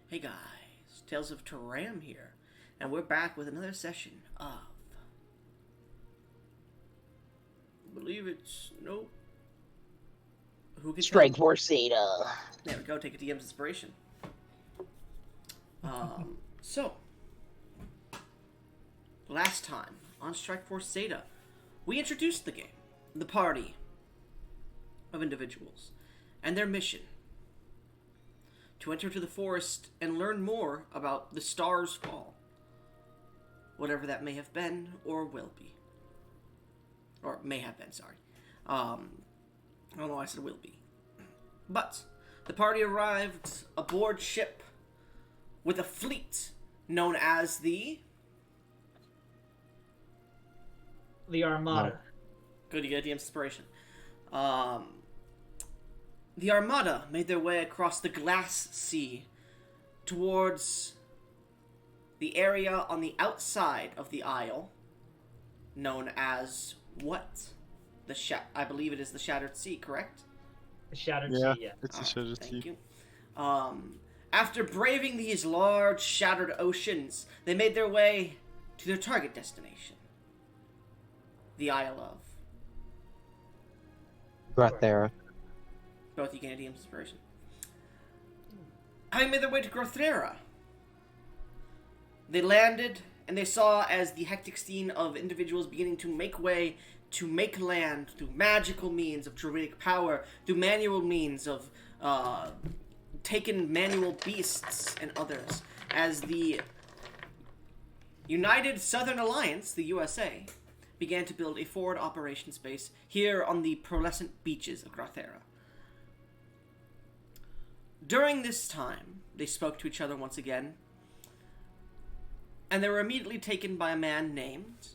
Hey guys, Tales of Tuam here, and we're back with another session of... I believe it's... Nope. Who can tell? Force Zeta. There we go, take a DM's inspiration. So... Last time, on Force Zeta, we introduced the game, the party of individuals, and their mission. To enter to the forest and learn more about the star's fall. Whatever that may have been, or will be. Or may have been, sorry. I don't know why I said will be. But, the party arrived aboard ship with a fleet known as the... Armada. Good, you get the inspiration. The Armada made their way across the Glass Sea towards the area on the outside of the Isle, known as what? I believe it is the Shattered Sea, correct? The Shattered Sea, yeah. It's a Shattered Sea. Thank you. After braving these large, shattered oceans, they made their way to their target destination, the Isle of... Gra'Th'Era. Both you gain a DM's inspiration. Having made their way to Gra'Th'Era, they landed, and they saw as the hectic scene of individuals beginning to make way to make land through magical means of druidic power, through manual means of taken manual beasts and others, as the United Southern Alliance, the USA, began to build a forward operations base here on the prolescent beaches of Gra'Th'Era. During this time, they spoke to each other once again, and they were immediately taken by a man named...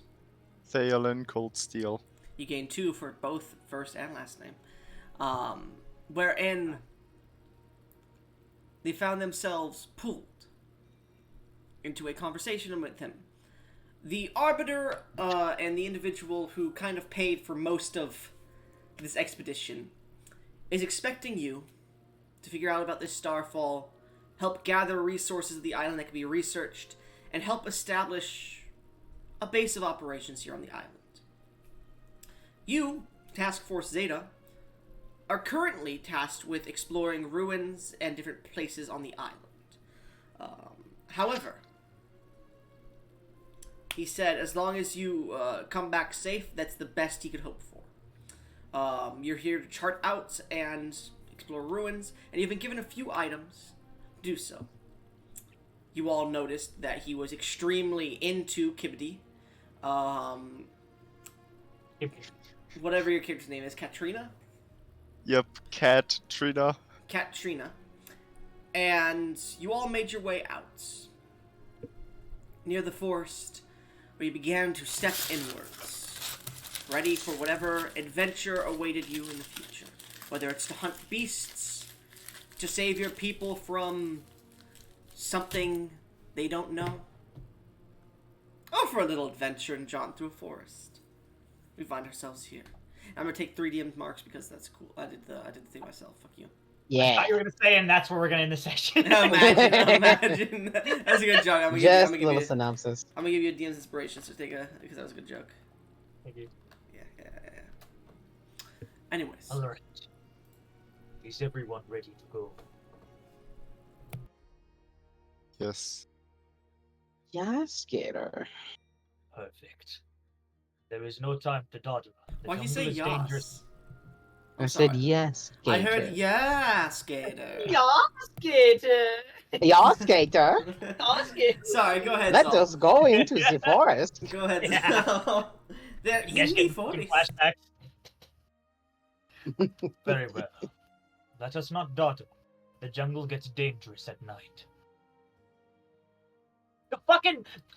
Theolen Cold Steel. You gain 2 for both first and last name. Wherein they found themselves pulled into a conversation with him. The Arbiter and the individual who kind of paid for most of this expedition is expecting you to figure out about this starfall, help gather resources of the island that can be researched, and help establish a base of operations here on the island. You, Task Force Zeta, are currently tasked with exploring ruins and different places on the island. However, he said as long as you come back safe, that's the best he could hope for. You're here to chart out and explore ruins, and you've been given a few items to do so. You all noticed that he was extremely into Kibidi. Whatever your character's name is, Katrina? Yep, Cat Trina. Katrina. And you all made your way out near the forest, where you began to step inwards, ready for whatever adventure awaited you in the future. Whether it's to hunt beasts, to save your people from something they don't know, or for a little adventure and jaunt through a forest. We find ourselves here. I'm gonna take 3 DM marks because that's cool. I did the thing myself. Fuck you. Yeah. I thought you were gonna say, and that's where we're gonna end the session. Imagine. That's a good joke. I'm Just gonna a little synopsis. I'm gonna give you a DM's inspiration, so take a, because that was a good joke. Thank you. Yeah. Anyways. Alright. Is everyone ready to go? Yes. Yeah, Skater. Perfect. There is no time to dawdle. Why'd you say is dangerous. yas? I said yes, Skater. I heard yeah, Skater. Yeah, skater. Yeah, Skater. Yeah, skater. Sorry, go ahead. Let Saul. us go into the forest. Go ahead. Yeah. Saul. They're You guys easy get 40s. flashbacks. Very well. Let us not dawdle. The jungle gets dangerous at night.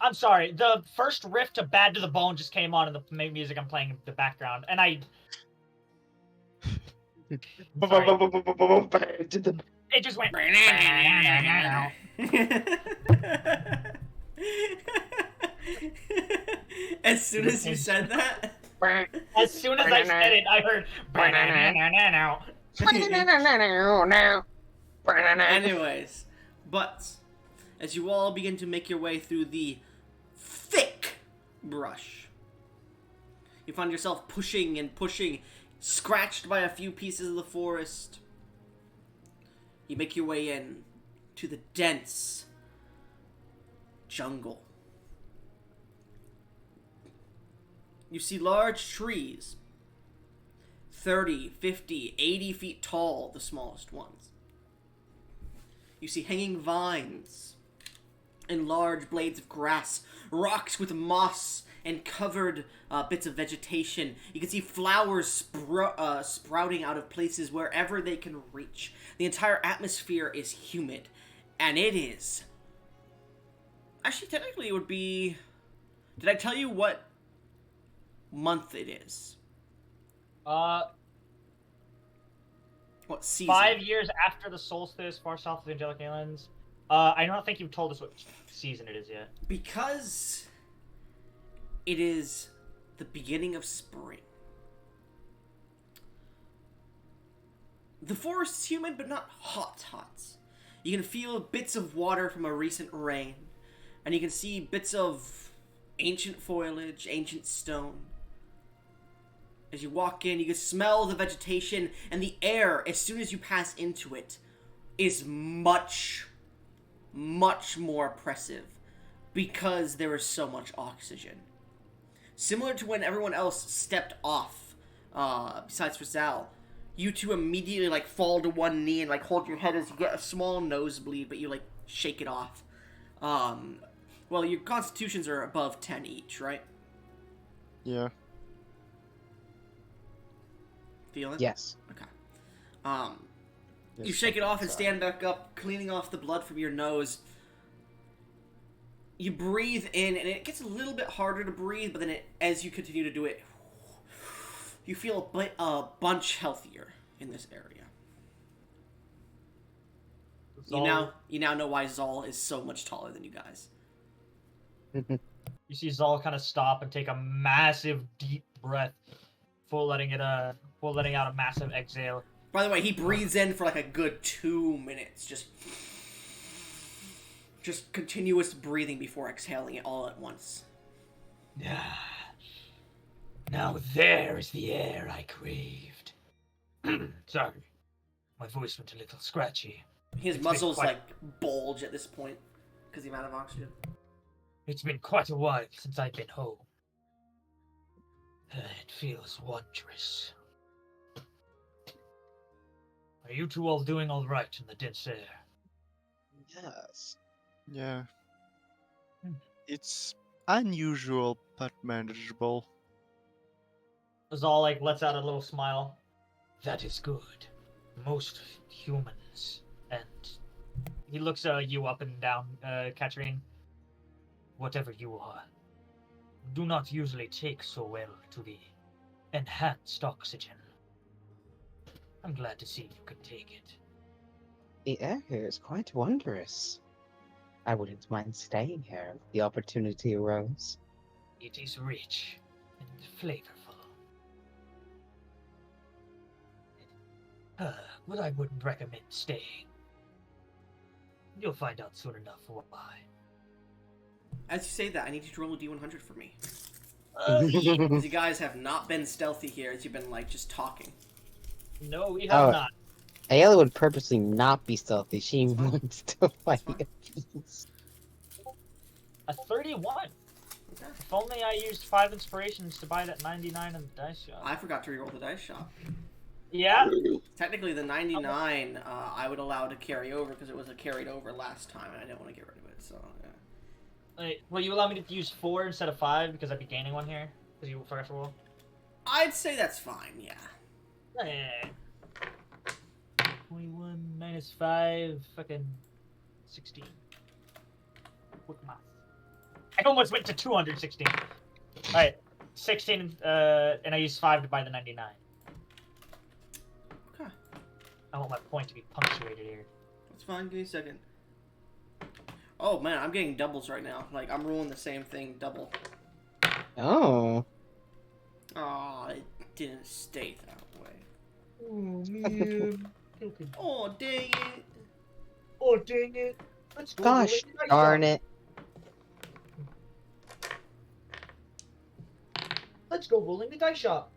I'm sorry, the first riff to Bad to the Bone just came on in the music I'm playing in the background, and it just went... As soon as you said that... As soon as I said it, I heard... Anyways, but as you all begin to make your way through the thick brush. You find yourself pushing and pushing, scratched by a few pieces of the forest. You make your way in to the dense jungle. You see large trees, 30, 50, 80 feet tall, the smallest ones. You see hanging vines and large blades of grass, rocks with moss and covered bits of vegetation. You can see flowers sprouting out of places wherever they can reach. The entire atmosphere is humid, and it is... Actually, technically it would be... Did I tell you what month it is? What season? 5 years after the solstice, far south of the Angelic Islands. I don't think you've told us what season it is yet. Because it is the beginning of spring. The forest is humid, but not hot. You can feel bits of water from a recent rain, and you can see bits of ancient foliage, ancient stone. As you walk in, you can smell the vegetation, and the air, as soon as you pass into it, is much, much more oppressive because there is so much oxygen. Similar to when everyone else stepped off, besides Rizal, you two immediately, like, fall to one knee and, like, hold your head as you get a small nosebleed, but you, like, shake it off. Well, your constitutions are above 10 each, right? Yeah. Feel it? Yes. Okay. Yes, You shake it off and sorry. stand back up, cleaning off the blood from your nose. You breathe in, and it gets a little bit harder to breathe, but then as you continue to do it, you feel a bunch healthier in this area. You now know why Zal is so much taller than you guys. You see Zal kind of stop and take a massive, deep breath, full letting out a massive exhale. By the way, he breathes in for like a good 2 minutes, just continuous breathing before exhaling it all at once. Now there is the air I craved. Sorry, my voice went a little scratchy. His It's muscles been quite- like bulge at this point because the amount of oxygen. It's been quite a while since I've been home. It feels wondrous. Are you two all doing all right in the dense air? Yes. Yeah. Hmm. It's unusual, but manageable. Zal like lets out a little smile. That is good. Most humans, and he looks you up and down, Katrine. Whatever you are, do not usually take so well to the enhanced oxygen. I'm glad to see you can take it. The air here is quite wondrous. I wouldn't mind staying here if the opportunity arose. It is rich and flavorful. But I wouldn't recommend staying. You'll find out soon enough why. As you say that, I need you to roll a d100 for me. Yeah. Because you guys have not been stealthy here as you've been, like, just talking. No, we have Oh. not. Ayala would purposely not be stealthy. She wants to fight fine. a piece. A 31. Okay. If only I used 5 inspirations to buy that 99 in the dice shop. I forgot to reroll the dice shop. Yeah? Technically, the 99 I would allow to carry over because it was a carried over last time, and I didn't want to get rid of it, so, yeah. Wait, will you allow me to use 4 instead of 5 because I'd be gaining 1 here? Because you forgot to roll? I'd say that's fine, yeah. Eh. 21 minus 5, fucking 16. Quick math. I almost went to 216. Alright, 16, and I used 5 to buy the 99. Okay. I want my point to be punctuated here. That's fine, give me a second. Oh, man, I'm getting doubles right now. Like, I'm rolling the same thing double. Oh. Aw, it didn't stay that way. Oh, man. Oh, dang it. Oh, dang it. Let's go Gosh rolling the dice darn shop. it. Let's go rolling the dice shop.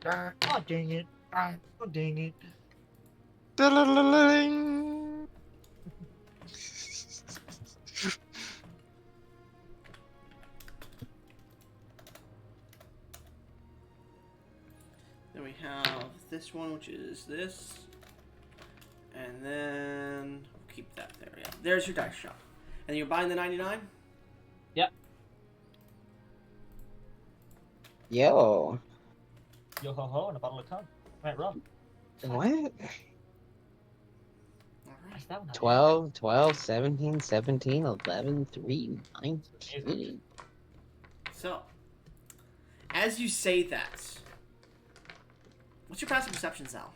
Oh, dang it. Oh, dang it. Da-la-la-la-ling. Then we have this one, which is this. And then we'll keep that there. Yeah, there's your dice shop. And you're buying the 99? Yep. Yo. Yo ho ho and a bottle of cum. Right, rum. What? All right. What's that one? 12, 12, 17, 17, 11, 3, 19. So, as you say that, what's your passive perception, Zal?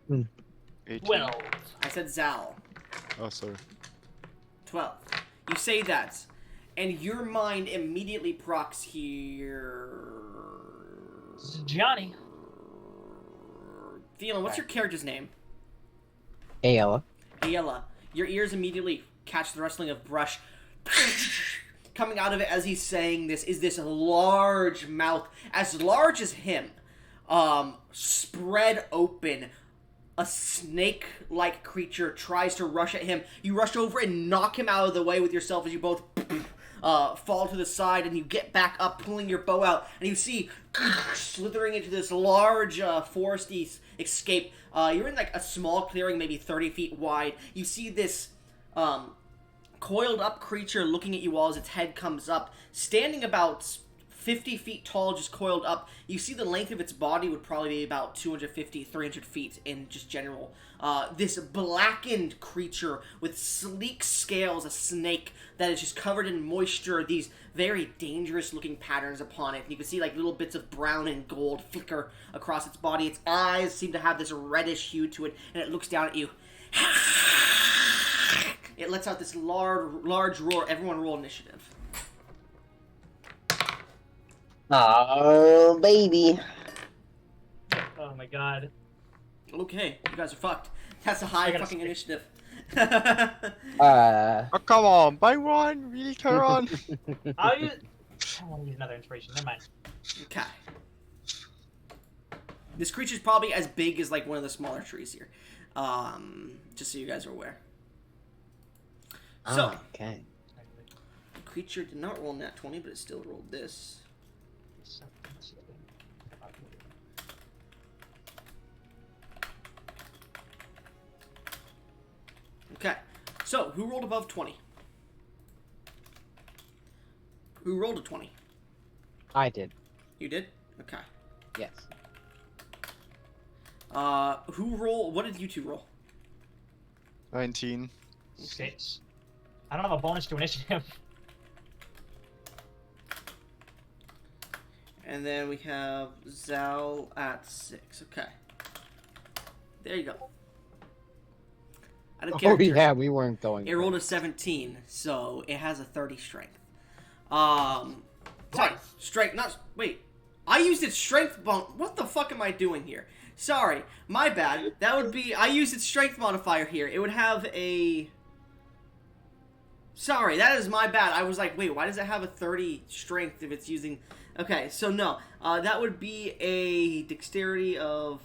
18. 12. I said Zal. Oh, sorry. 12. You say that, and your mind immediately procs here. This is Johnny. Thielen, what's your character's name? Ayla. Ayla. Your ears immediately catch the rustling of brush. Coming out of it as he's saying this is this large mouth, as large as him, spread open. A snake-like creature tries to rush at him. You rush over and knock him out of the way with yourself as you both fall to the side, and you get back up, pulling your bow out, and you see slithering into this large foresty escape. You're in like a small clearing, maybe 30 feet wide. You see this coiled up creature looking at you all as its head comes up, standing about 50 feet tall, just coiled up. You see the length of its body would probably be about 250, 300 feet in just general. This blackened creature with sleek scales, a snake that is just covered in moisture, these very dangerous looking patterns upon it. And you can see like little bits of brown and gold flicker across its body. Its eyes seem to have this reddish hue to it, and it looks down at you. It lets out this large roar. Everyone roll initiative. Oh, baby. Oh my god. Okay, you guys are fucked. That's a high gotta fucking skip. initiative. Oh, come on. Buy one. Really, Karan? I want to use another inspiration. Never mind. Okay. This creature's probably as big as like one of the smaller trees here. Just so you guys are aware. So, Okay. the creature did not roll nat 20, but it still rolled this. Okay. So, who rolled above 20? Who rolled a 20? I did. You did? Okay. Yes. Who rolled? What did you two roll? 19. 6. I don't have a bonus to initiative. And then we have Zal at 6. Okay. There you go. Out of Oh, character, yeah, we weren't going. it rolled a 17, so it has a 30 strength. Sorry, strength, not, wait. I used its strength what the fuck am I doing here? Sorry, my bad. That would be, I used its strength modifier here. It would have a... Sorry, that is my bad. I was like, wait, why does it have a 30 strength if it's using... Okay, so no. That would be a dexterity of...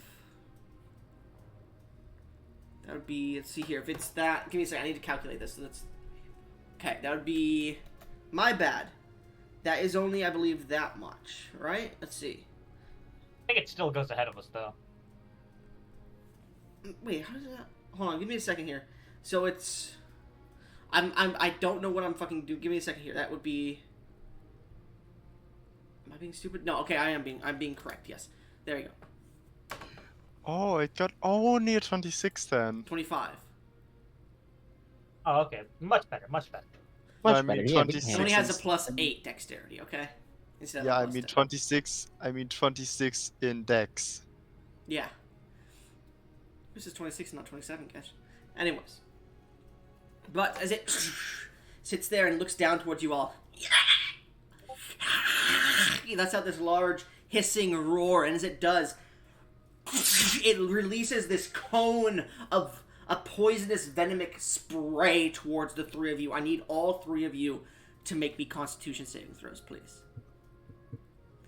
That would be... Let's see here. If it's that... Give me a second. I need to calculate this. So that's... Okay, that would be... My bad. That is only, I believe, that much. Right? Let's see. I think it still goes ahead of us, though. Wait, how does that... Hold on, give me a second here. So it's... I don't know what I'm fucking doing. Give me a second here. That would be... Am I being stupid? No, okay, I'm being correct, yes. There you go. Oh, it got only a 26 then. 25. Oh, okay. Much better, much better. Much I mean, better. Yeah, we 26 It only has a is- plus 8 dexterity, okay? Instead of Yeah, a I plus mean 10. 26. I mean 26 in Dex. Yeah. This is 26, not 27, guys. Anyways. But as it sits there and looks down towards you all, he lets out this large hissing roar, and as it does, it releases this cone of a poisonous venomic spray towards the three of you. I need all three of you to make me Constitution saving throws, please.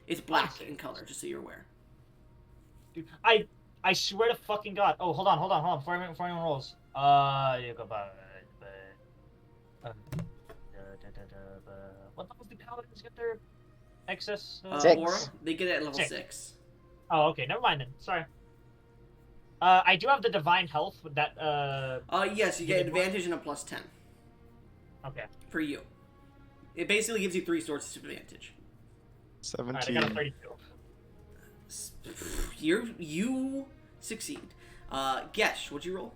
It's black in color, just so you're aware. Dude, I swear to fucking God. Oh, hold on. Before anyone rolls. You go by. What level do paladins get their excess? 6. Aura, they get it at level 6. Oh, okay. Never mind then. Sorry. I do have the divine health with that. Yes, you get advantage and a plus 10. Okay. For you. It basically gives you 3 sources of advantage. 17. Alright, I got a 32. You succeed. Gesh, what'd you roll?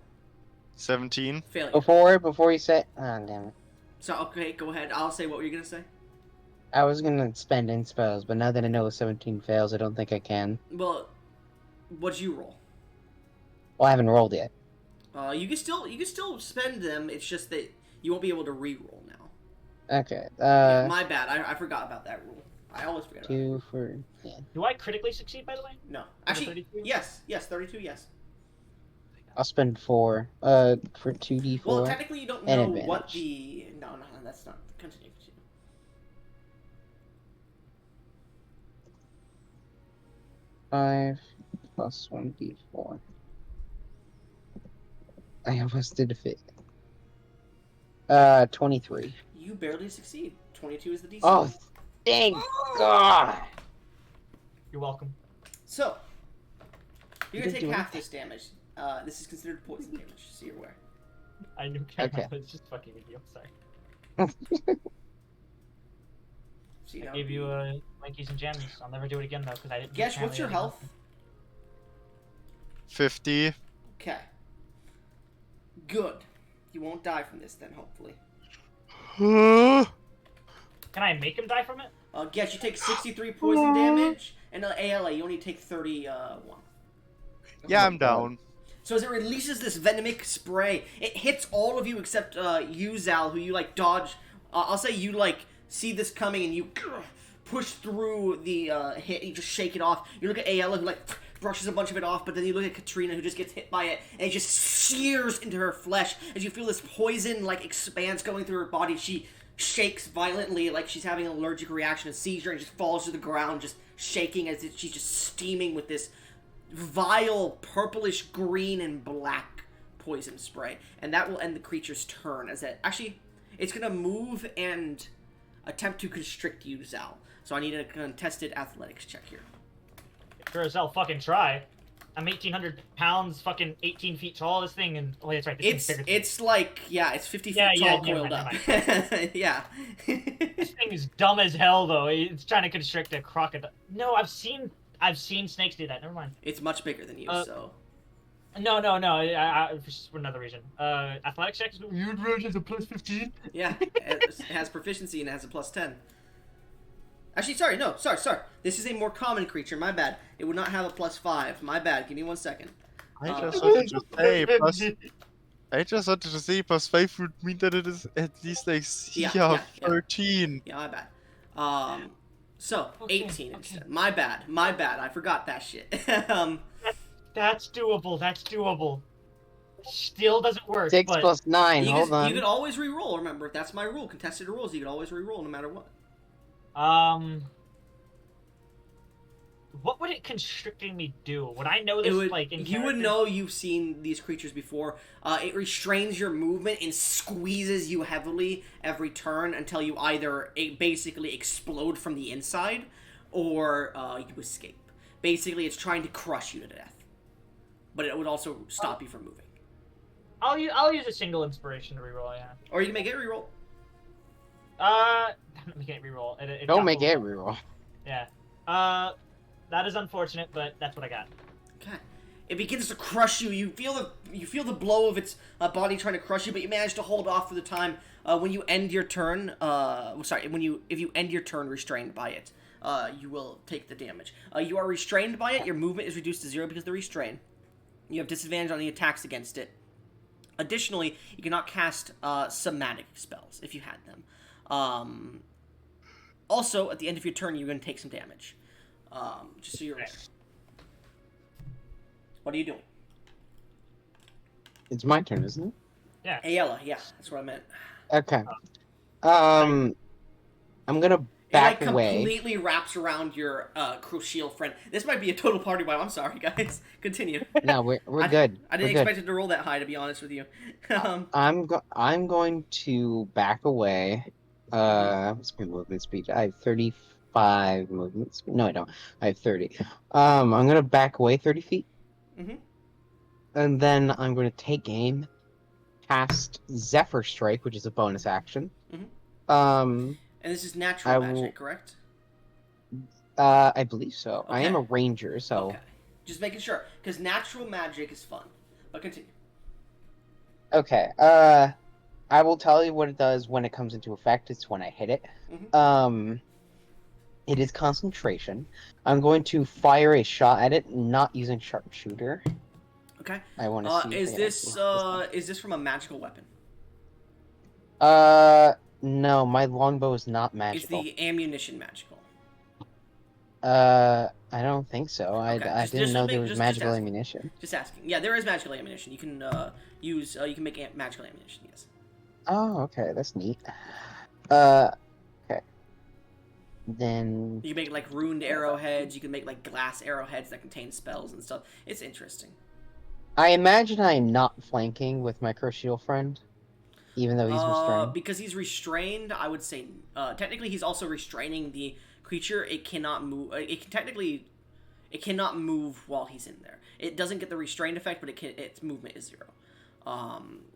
17. Failure. Before you say, oh damn it, So, okay, go ahead. I'll say what were you gonna say? I was gonna spend inspels, but now that I know 17 fails, I don't think I can. Well, what'd you roll? Well, I haven't rolled yet. You can still spend them. It's just that you won't be able to re-roll now. Okay. Yeah, my bad. I forgot about that rule. I always forget about it. 2 for yeah. Do I critically succeed, by the way? No, actually, 32? yes, 32, yes. I'll spend 4. For 2d4. Well, technically, you don't and know what advantage. the. No, that's not. Continue. 5 plus 1d4. I almost did a fit. 23. You barely succeed. 22 is the DC. Oh, thank God! You're welcome. So, you're gonna didn't take do half this damage. This is considered poison damage, so you're aware. I knew Okay. I was just fucking with you. I'm sorry. So, you know, I gave you Winkies and Gems. I'll never do it again though, because I didn't. Gesh, what's your health? 50. Okay. Good. You won't die from this then, hopefully. Can I make him die from it? Gesh, you take 63 poison damage, and ALA, you only take 31. Yeah, I'm down. So as it releases this venomic spray, it hits all of you except you, Zal, who you, like, dodge. I'll say you, like, see this coming and you push through the hit, you just shake it off. You look at Ayala, who, like, brushes a bunch of it off, but then you look at Katrina, who just gets hit by it, and it just sears into her flesh. As you feel this poison, like, expanse going through her body, she shakes violently, like she's having an allergic reaction, a seizure, and just falls to the ground, just shaking as if she's just steaming with this vile purplish green and black poison spray. And that will end the creature's turn, as it actually, it's gonna move and attempt to constrict you, Zal. So I need a contested athletics check here. Sure as hell fucking try. I'm 1,800 pounds, fucking 18 feet tall, this thing, and... Oh, that's right, this thing's bigger than It's like, yeah, it's 50 feet Yeah, tall, yeah, coiled up. Yeah. This thing is dumb as hell, though. It's trying to constrict a crocodile. No, I've seen snakes do that. Never mind. It's much bigger than you, so... No. For another reason. Athletics checks. Your range is a plus 15. Yeah, it has proficiency and it has a plus 10. Actually, sorry. This is a more common creature, my bad. It would not have a plus 5. My bad. Give me 1 second. I just wanted to say plus 5 would mean that it is at least like Yeah. 13. Yeah, my bad. So, Okay, 18 instead. My bad. I forgot that shit. That's doable. Still doesn't work. 6 but... plus 9, You hold on. could always re-roll, remember. That's my rule. Contested rules, you could always re-roll no matter what. What would it constricting me do? Would I know this, like, in You would character? know you've seen these creatures before. It restrains your movement and squeezes you heavily every turn until you either basically explode from the inside or you escape. Basically, it's trying to crush you to death. But it would also stop you from moving. I'll use a single inspiration to reroll, yeah. Or you can make it reroll. I'm not making it reroll. Don't make it reroll. Yeah. That is unfortunate, but that's what I got. Okay. It begins to crush you. You feel the blow of its body trying to crush you, but you manage to hold off for the time. When you end your turn, if you end your turn restrained by it, you will take the damage. You are restrained by it. Your movement is reduced to 0 because of the restrain. You have disadvantage on the attacks against it. Additionally, you cannot cast somatic spells if you had them. Also, at the end of your turn, you're going to take some damage. Just so you're aware. What are you doing? It's my turn, isn't it? Yeah. Ayala, yeah, that's what I meant. Okay. I'm gonna It back like away. completely wraps around your crucial friend. This might be a total party wipe. I'm sorry, guys. Continue. No, we're good. I We're didn't good. expect it to roll that high, to be honest with you. I'm going to back away. What's my movement speed? I have 35 movement speed. No, I don't. I have 30. I'm gonna back away 30 feet, Mhm. and then I'm gonna take aim, cast Zephyr Strike, which is a bonus action. Mhm. Um, And this is natural I magic, will. correct? I believe so. I am Okay. a ranger, so Okay. Just making sure, because natural magic is fun. But continue. okay. I will tell you what it does when it comes into effect. It's when I hit it. Mhm. It is concentration. I'm going to fire a shot at it, not using sharpshooter. Okay. I want to see. Is if I this can actually is this from a magical weapon? No, my longbow is not Is magical. the ammunition magical? I don't think so. I Okay. didn't know there was Just magical asking. ammunition. Just asking. Yeah, there is magical ammunition. You can use. You can make magical ammunition. Yes. Oh, okay, that's neat. Okay. Then You can make like ruined arrowheads. You can make like glass arrowheads that contain spells and stuff. It's interesting. I imagine I am not flanking with my crucial friend, even though he's restrained. Because he's restrained, I would say technically he's also restraining the creature. It cannot move. It cannot move while he's in there. It doesn't get the restrained effect, but its movement is 0.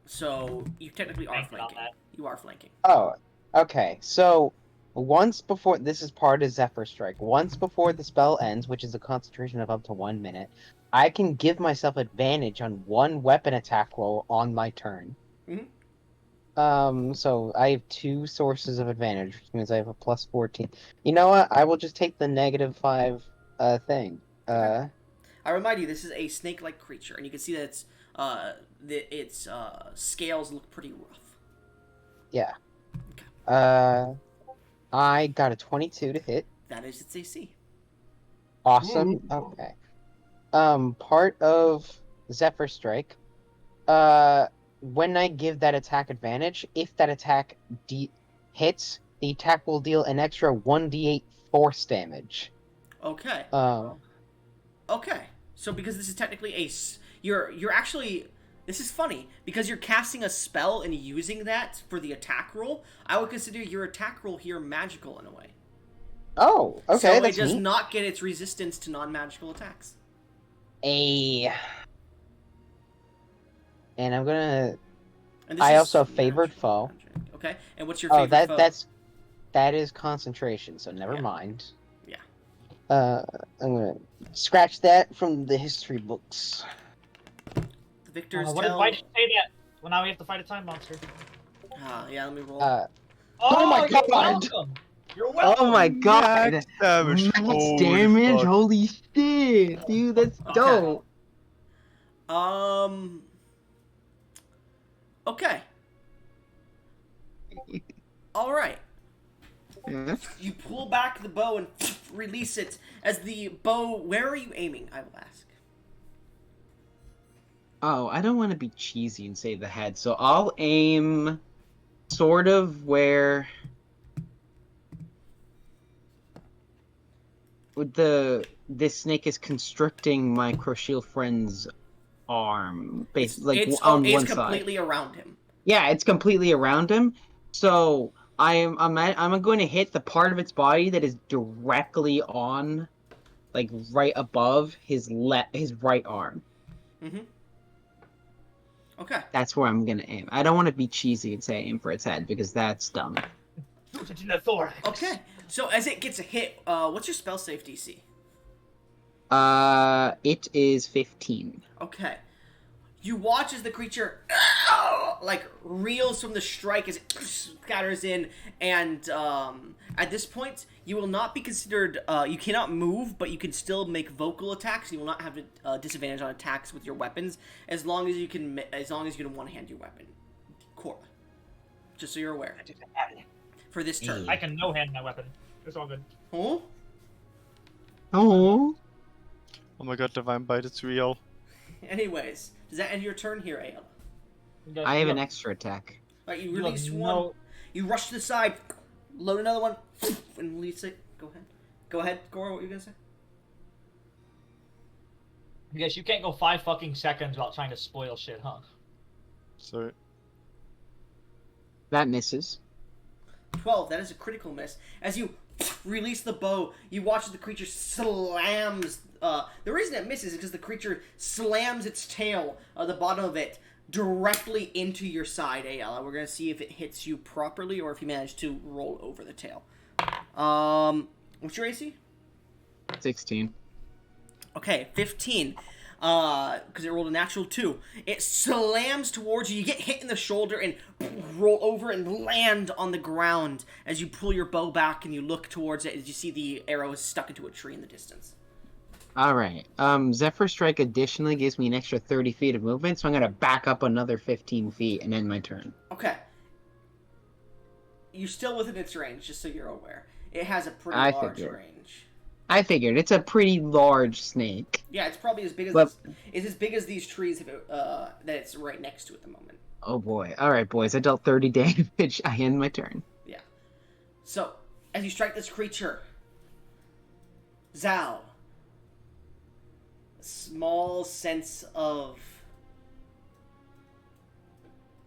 So you technically are flanking. You are flanking. Oh, okay. So once before this is part of Zephyr Strike. Once before the spell ends, which is a concentration of up to 1 minute, I can give myself advantage on one weapon attack roll on my turn. So I have 2 sources of advantage, which means I have a plus 14. You know what? I will just take the -5 thing. Okay. I remind you, this is a snake-like creature, and you can see that its scales look pretty rough. Yeah. Okay. I got a 22 to hit. That is its AC. Awesome. Okay. Part of Zephyr Strike. When I give that attack advantage, if that attack hits, the attack will deal an extra 1d8 force damage. Okay. Um. Okay. So because this is technically you're actually, this is funny because you're casting a spell and using that for the attack roll. I would consider your attack roll here magical in a way. Oh, okay. So that's it does neat. not get its resistance to non-magical attacks. And I'm gonna. And this I is also have favored natural foe. magic. Okay. And what's your favorite foe? That is concentration. So never Yeah. mind. Yeah. I'm gonna scratch that from the history books. The victors Why tell. did you say that? Well, now we have to fight a time monster. Yeah. Let me roll. Oh my you're God! welcome. You're welcome. Oh my god! Max damage. Max Holy damage? fuck. Holy shit, dude, that's Okay. dope. Okay. All right. Yeah. You pull back the bow and release it. As the bow, where are you aiming? I will ask. Oh, I don't want to be cheesy and say the head, so I'll aim sort of where this snake is constricting my crochet friend's arm, basically, It's on one side. It's completely around him. Yeah, it's completely around him. So I'm going to hit the part of its body that is directly on, like right above his right arm. Mm-hmm. Okay. That's where I'm gonna aim. I don't want to be cheesy and say aim for its head because that's dumb. Shoot it in the thorax. Okay. So as it gets a hit, what's your spell save DC? It is 15. Okay. You watch as the creature like reels from the strike as it scatters in, and at this point you will not be considered. You cannot move, but you can still make vocal attacks. You will not have a disadvantage on attacks with your weapons as long as you can. As long as you can one hand your weapon, Cora. Just so you're aware. For this turn, I can no-hand my weapon. It's all good. huh? Oh. Oh my god, Divine Bite, it's real. Anyways, does that end your turn here, Ayla? I have an extra attack. Alright, you You have release no- one. You rush to the side, load another one, and release it. Go ahead. Go ahead, Goro, what were you gonna say? I guess you can't go 5 fucking seconds without trying to spoil shit, huh? So That misses. 12, that is a critical miss. As you release the bow, you watch as the creature slams. The reason it misses is because the creature slams its tail, the bottom of it, directly into your side, Ayala. We're gonna see if it hits you properly or if you manage to roll over the tail. What's your AC? 16. Okay, 15. Because it rolled a natural 2. It slams towards you. You get hit in the shoulder and roll over and land on the ground as you pull your bow back and you look towards it as you see the arrow is stuck into a tree in the distance. Alright. Zephyr Strike additionally gives me an extra 30 feet of movement, so I'm gonna back up another 15 feet and end my turn. Okay. You're still within its range, just so you're aware. It has a pretty I large figured. range. I figured. It's a pretty large snake. Yeah, it's probably as big as But- it's as big as these trees that it's right next to at the moment. Oh boy. Alright, boys. I dealt 30 damage. I end my turn. Yeah. So, as you strike this creature, Zhao, a small sense of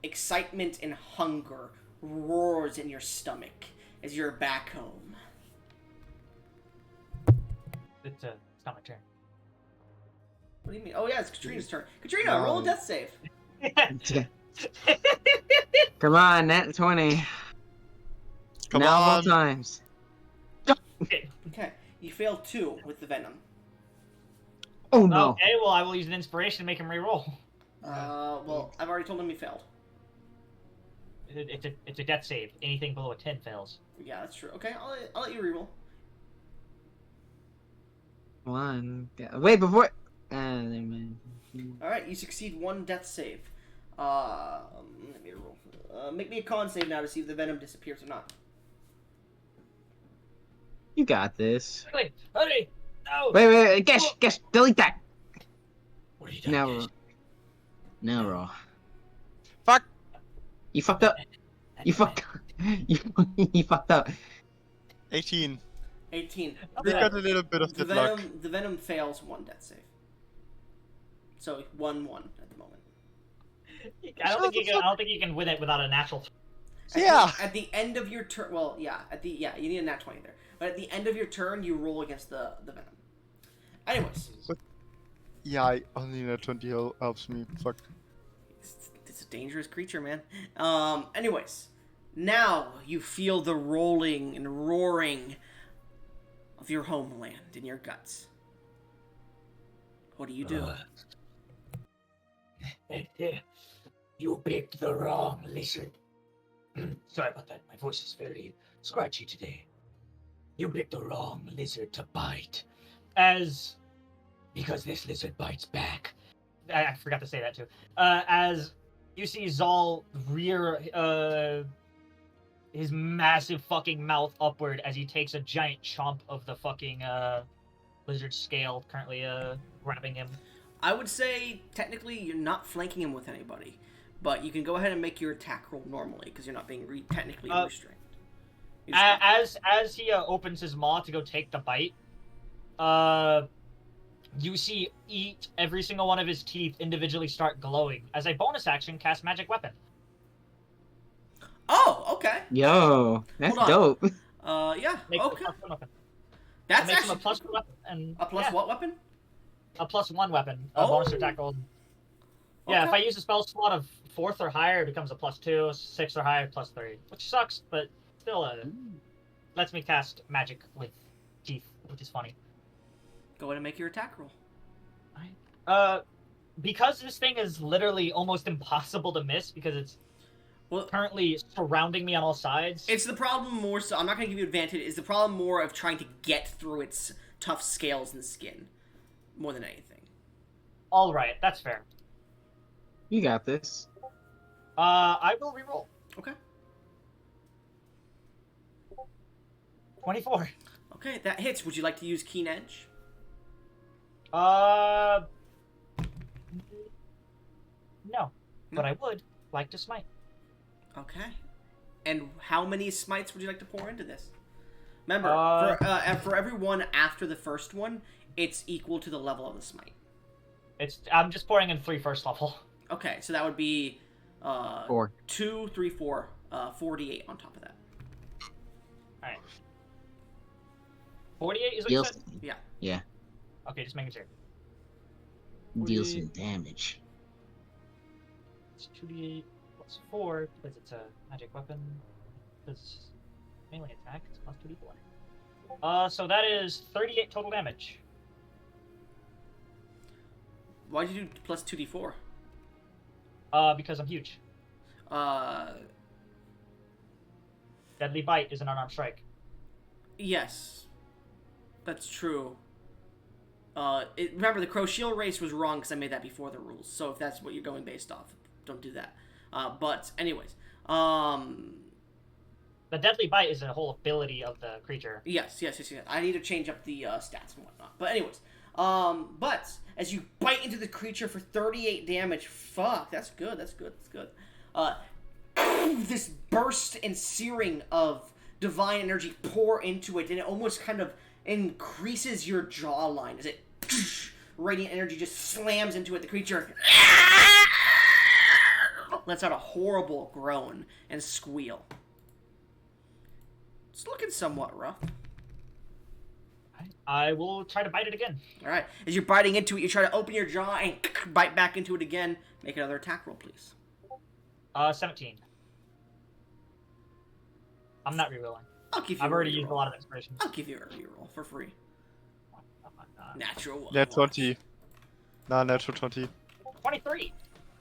excitement and hunger roars in your stomach as you're back home. It's not my turn. What do you mean? Oh yeah, it's Katrina's turn. Katrina, roll a death save. Come on, nat 20. come now on. all times. Okay, you fail 2 with the venom. Oh no. Okay, well, I will use an inspiration to make him re-roll. Well, I've already told him he failed. It's a death save. Anything below a 10 fails. Yeah, that's true. Okay, I'll let you reroll. One. Wait, before. Never mind. Alright, you succeed 1 death save. Let me roll. Make me a con save now to see if the venom disappears or not. You got this. Hurry! Hurry! No! Wait, guess, delete that. What are you doing? Now roll. Now roll. Fuck. You fucked up. You fucked up. You fucked up. 18. 18. We got a little bit of The good luck. venom fails 1 death save. So 1-1 at the moment. I don't think you can win it without a natural. At the end of your turn, well, yeah, you need a nat 20 there. But at the end of your turn, you roll against the venom. Anyways, Yeah, I only know 20 helps me. Fuck. it's a dangerous creature, man. Anyways, now you feel the rolling and roaring of your homeland in your guts. What do you do? You picked the wrong lizard. Sorry about that. My voice is very scratchy today. You picked the wrong lizard to bite. Because this lizard bites back. I forgot to say that too. As you see Zal rear his massive fucking mouth upward as he takes a giant chomp of the fucking lizard scale, currently grabbing him. I would say, technically, you're not flanking him with anybody. But you can go ahead and make your attack roll normally, because you're not being technically restrained. As he opens his maw to go take the bite, you see every single one of his teeth individually start glowing. As a bonus action, cast Magic Weapon. Oh, okay. Yo, that's Hold dope. Yeah, Makes okay. a +1 weapon. That's Makes him actually a +1 weapon. And, a plus yeah, what weapon? a +1 weapon. Oh. Bonus attack roll. Yeah, Okay. if I use a spell slot of 4th or higher, it becomes a +2, 6th or higher, +3. Which sucks, but still lets me cast magic with teeth, which is funny. Go ahead and make your attack roll. Because this thing is literally almost impossible to miss because it's currently surrounding me on all sides. It's the problem more so, I'm not going to give you advantage, it's the problem more of trying to get through its tough scales and skin. More than anything. Alright, that's fair. You got this. I will reroll. Okay. 24. Okay, that hits. Would you like to use Keen Edge? No. But I would. like to smite. Okay. And how many smites would you like to pour into this? Remember, for every one after the first one, it's equal to the level of the smite. I'm just pouring in 3 first level. Okay, so that would be 4. 2, 3, 4, 48 on top of that. Alright. 48 is what you Deals. said? Yeah. Yeah. Okay, just making sure. Deals 48. some damage. It's 2d8 plus 4 because it's a magic weapon. Because melee attack, it's plus 2d4. So that is 38 total damage. Why'd you do plus 2d4? Because I'm huge. Uh, Deadly Bite is an unarmed strike. yes. That's true. Remember, the Crow Shield race was wrong because I made that before the rules. So if that's what you're going based off, don't do that. But anyways, The Deadly Bite is a whole ability of the creature. yes. I need to change up the stats and whatnot. But anyways, but as you bite into the creature for 38 damage, fuck, that's good. This burst and searing of divine energy pour into it, and it almost kind of increases your jawline as it radiant energy just slams into it. The creature lets out a horrible groan and squeal. It's looking somewhat rough. I will try to bite it again. Alright, as you're biting into it, you try to open your jaw and bite back into it again. Make another attack roll, please. 17. I'm not rerolling. I'll give you I've a already reroll. used a lot of inspiration. I'll give you a reroll for free. Natural one. Net 20. Nah, natural 20. 23.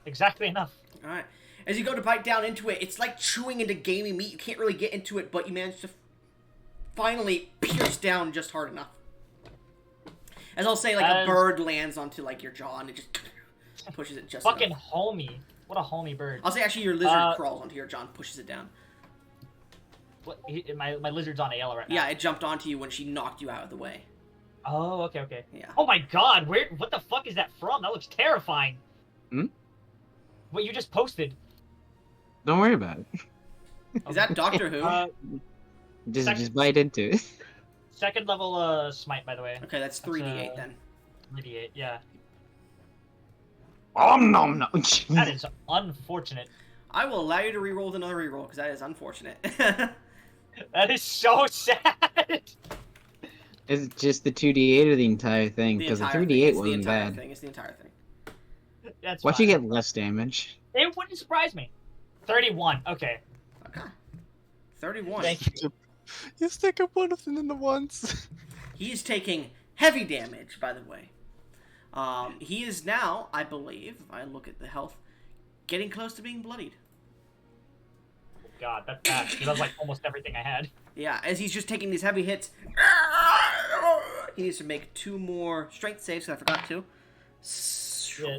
Exactly enough. Alright. As you go to bite down into it, it's like chewing into gamey meat. You can't really get into it, but you manage to finally pierce down just hard enough. As I'll say, like a bird lands onto like your jaw and it just pushes it just Fucking enough. homie. What a homie bird. I'll say actually your lizard crawls onto your jaw and pushes it down. What, my lizard's on AL right now. Yeah, it jumped onto you when she knocked you out of the way. Oh, okay. Yeah. Oh my god, what the fuck is that from? That looks terrifying. Hmm? What you just posted. Don't worry about it. Is that Doctor Who? Just bite into it. Second level smite, by the way. Okay, that's 3d8 then. 3d8, yeah. Oh no no. That is unfortunate. I will allow you to reroll with another reroll because that is unfortunate. That is so sad. Is it just the 2d8 or the entire thing? Because the 3d8 wasn't bad. It's the entire thing. That's Watch fine. you get less damage. It wouldn't surprise me. 31. Okay. Okay. 31. Thank you. You stick up one of them in the ones. He is taking heavy damage, by the way. He is now, I believe, if I look at the health, getting close to being bloodied. Oh god, that's bad. He does like almost everything I had. Yeah, as he's just taking these heavy hits, he needs to make 2 more strength saves, because I forgot to. Yeah.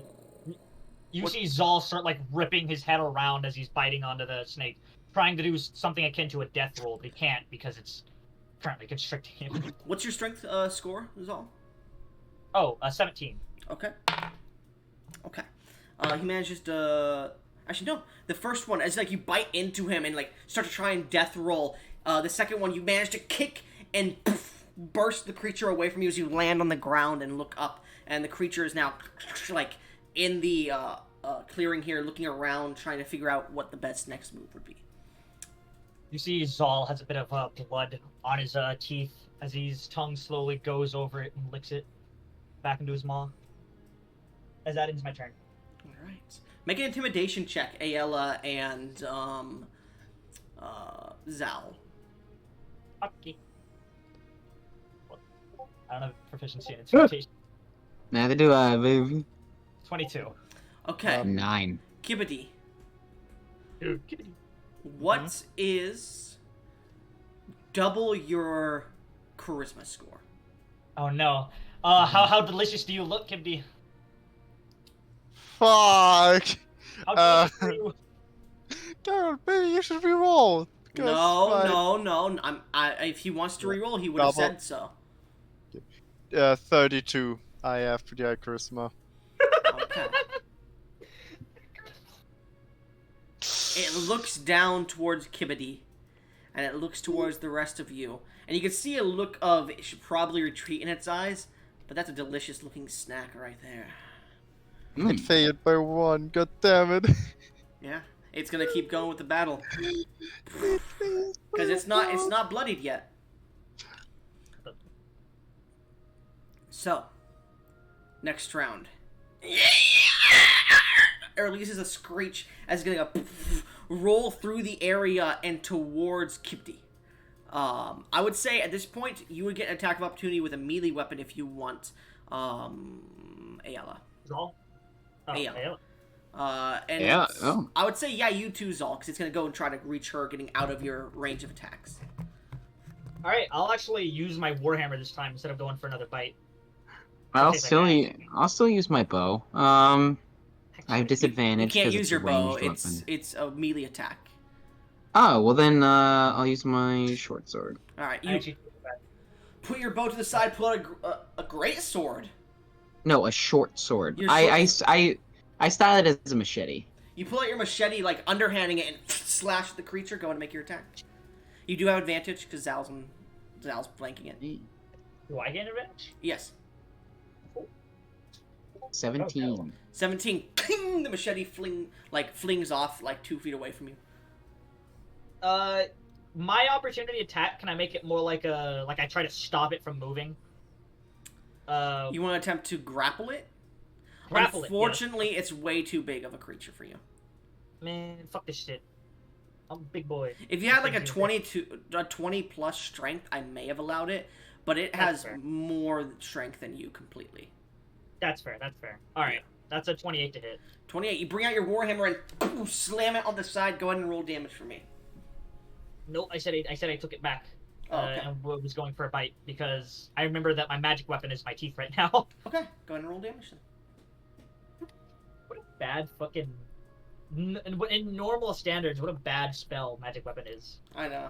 You see Zal start like ripping his head around as he's biting onto the snake, trying to do something akin to a death roll, but he can't because it's currently constricting him. What's your strength score, is all? Oh, 17. Okay. Okay. He manages to... Actually, no. The first one, as like you bite into him and like start to try and death roll. The second one, you manage to kick and poof, burst the creature away from you as you land on the ground and look up. And the creature is now like in the clearing here, looking around, trying to figure out what the best next move would be. You see Zal has a bit of blood on his teeth as his tongue slowly goes over it and licks it back into his maw. As that ends my turn. Alright. Make an intimidation check, Ayala and Zal. Okay. I don't have proficiency in intimidation. Neither do I, baby. 22. Okay. 9. Kibidi. Dude, What is double your charisma score? oh no. How delicious do you look, Kibdi? Fuck! How delicious are you? Darren, maybe you should reroll. No. If he wants to reroll, he would have Double. said so. 32. I have pretty high charisma. Okay. It looks down towards Kibidi, and it looks towards the rest of you. And you can see a look of it should probably retreat in its eyes, but that's a delicious looking snack right there. It failed by 1. God damn it. Yeah, it's gonna keep going with the battle It failed by because it's not 1. bloodied yet. So, next round. It releases a screech as it's gonna roll through the area and towards Kipti. I would say at this point you would get an attack of opportunity with a melee weapon if you want. Ayala. Zal? Oh, Ayala. Ayala. And Yeah, it's- oh. I would say yeah, you too, Zal, because it's gonna go and try to reach her, getting out of your range of attacks. All right, I'll actually use my warhammer this time instead of going for another bite. I'll Okay, like still use my bow. I have You disadvantage can't 'cause use it's your a bow. ranged weapon. It's a melee attack. Oh, well then, I'll use my short sword. All right, I you actually took it back. put your bow to the side. Pull out a great sword. No, a short sword. Your I style it as a machete. You pull out your machete, like underhanding it, and slash the creature. Go and make your attack. You do have advantage because Zal's flanking it. Do I get an advantage? Yes. 17. 17. Ping! The machete flings off like 2 feet away from you. My opportunity attack, can I make it more like I try to stop it from moving? You want to attempt to grapple it? Grapple it. Unfortunately, it's way too big of a creature for you. Man, fuck this shit. I'm a big boy. If you had like a 20 plus strength, I may have allowed it, but it has That's fair. more strength than you completely. That's fair. All right, that's a 28 to hit. 28. You bring out your warhammer and slam it on the side. Go ahead and roll damage for me. Nope, I said I took it back. Oh, okay. And was going for a bite because I remember that my magic weapon is my teeth right now. Okay, go ahead and roll damage then. What a bad fucking. In normal standards, what a bad spell magic weapon is. I know.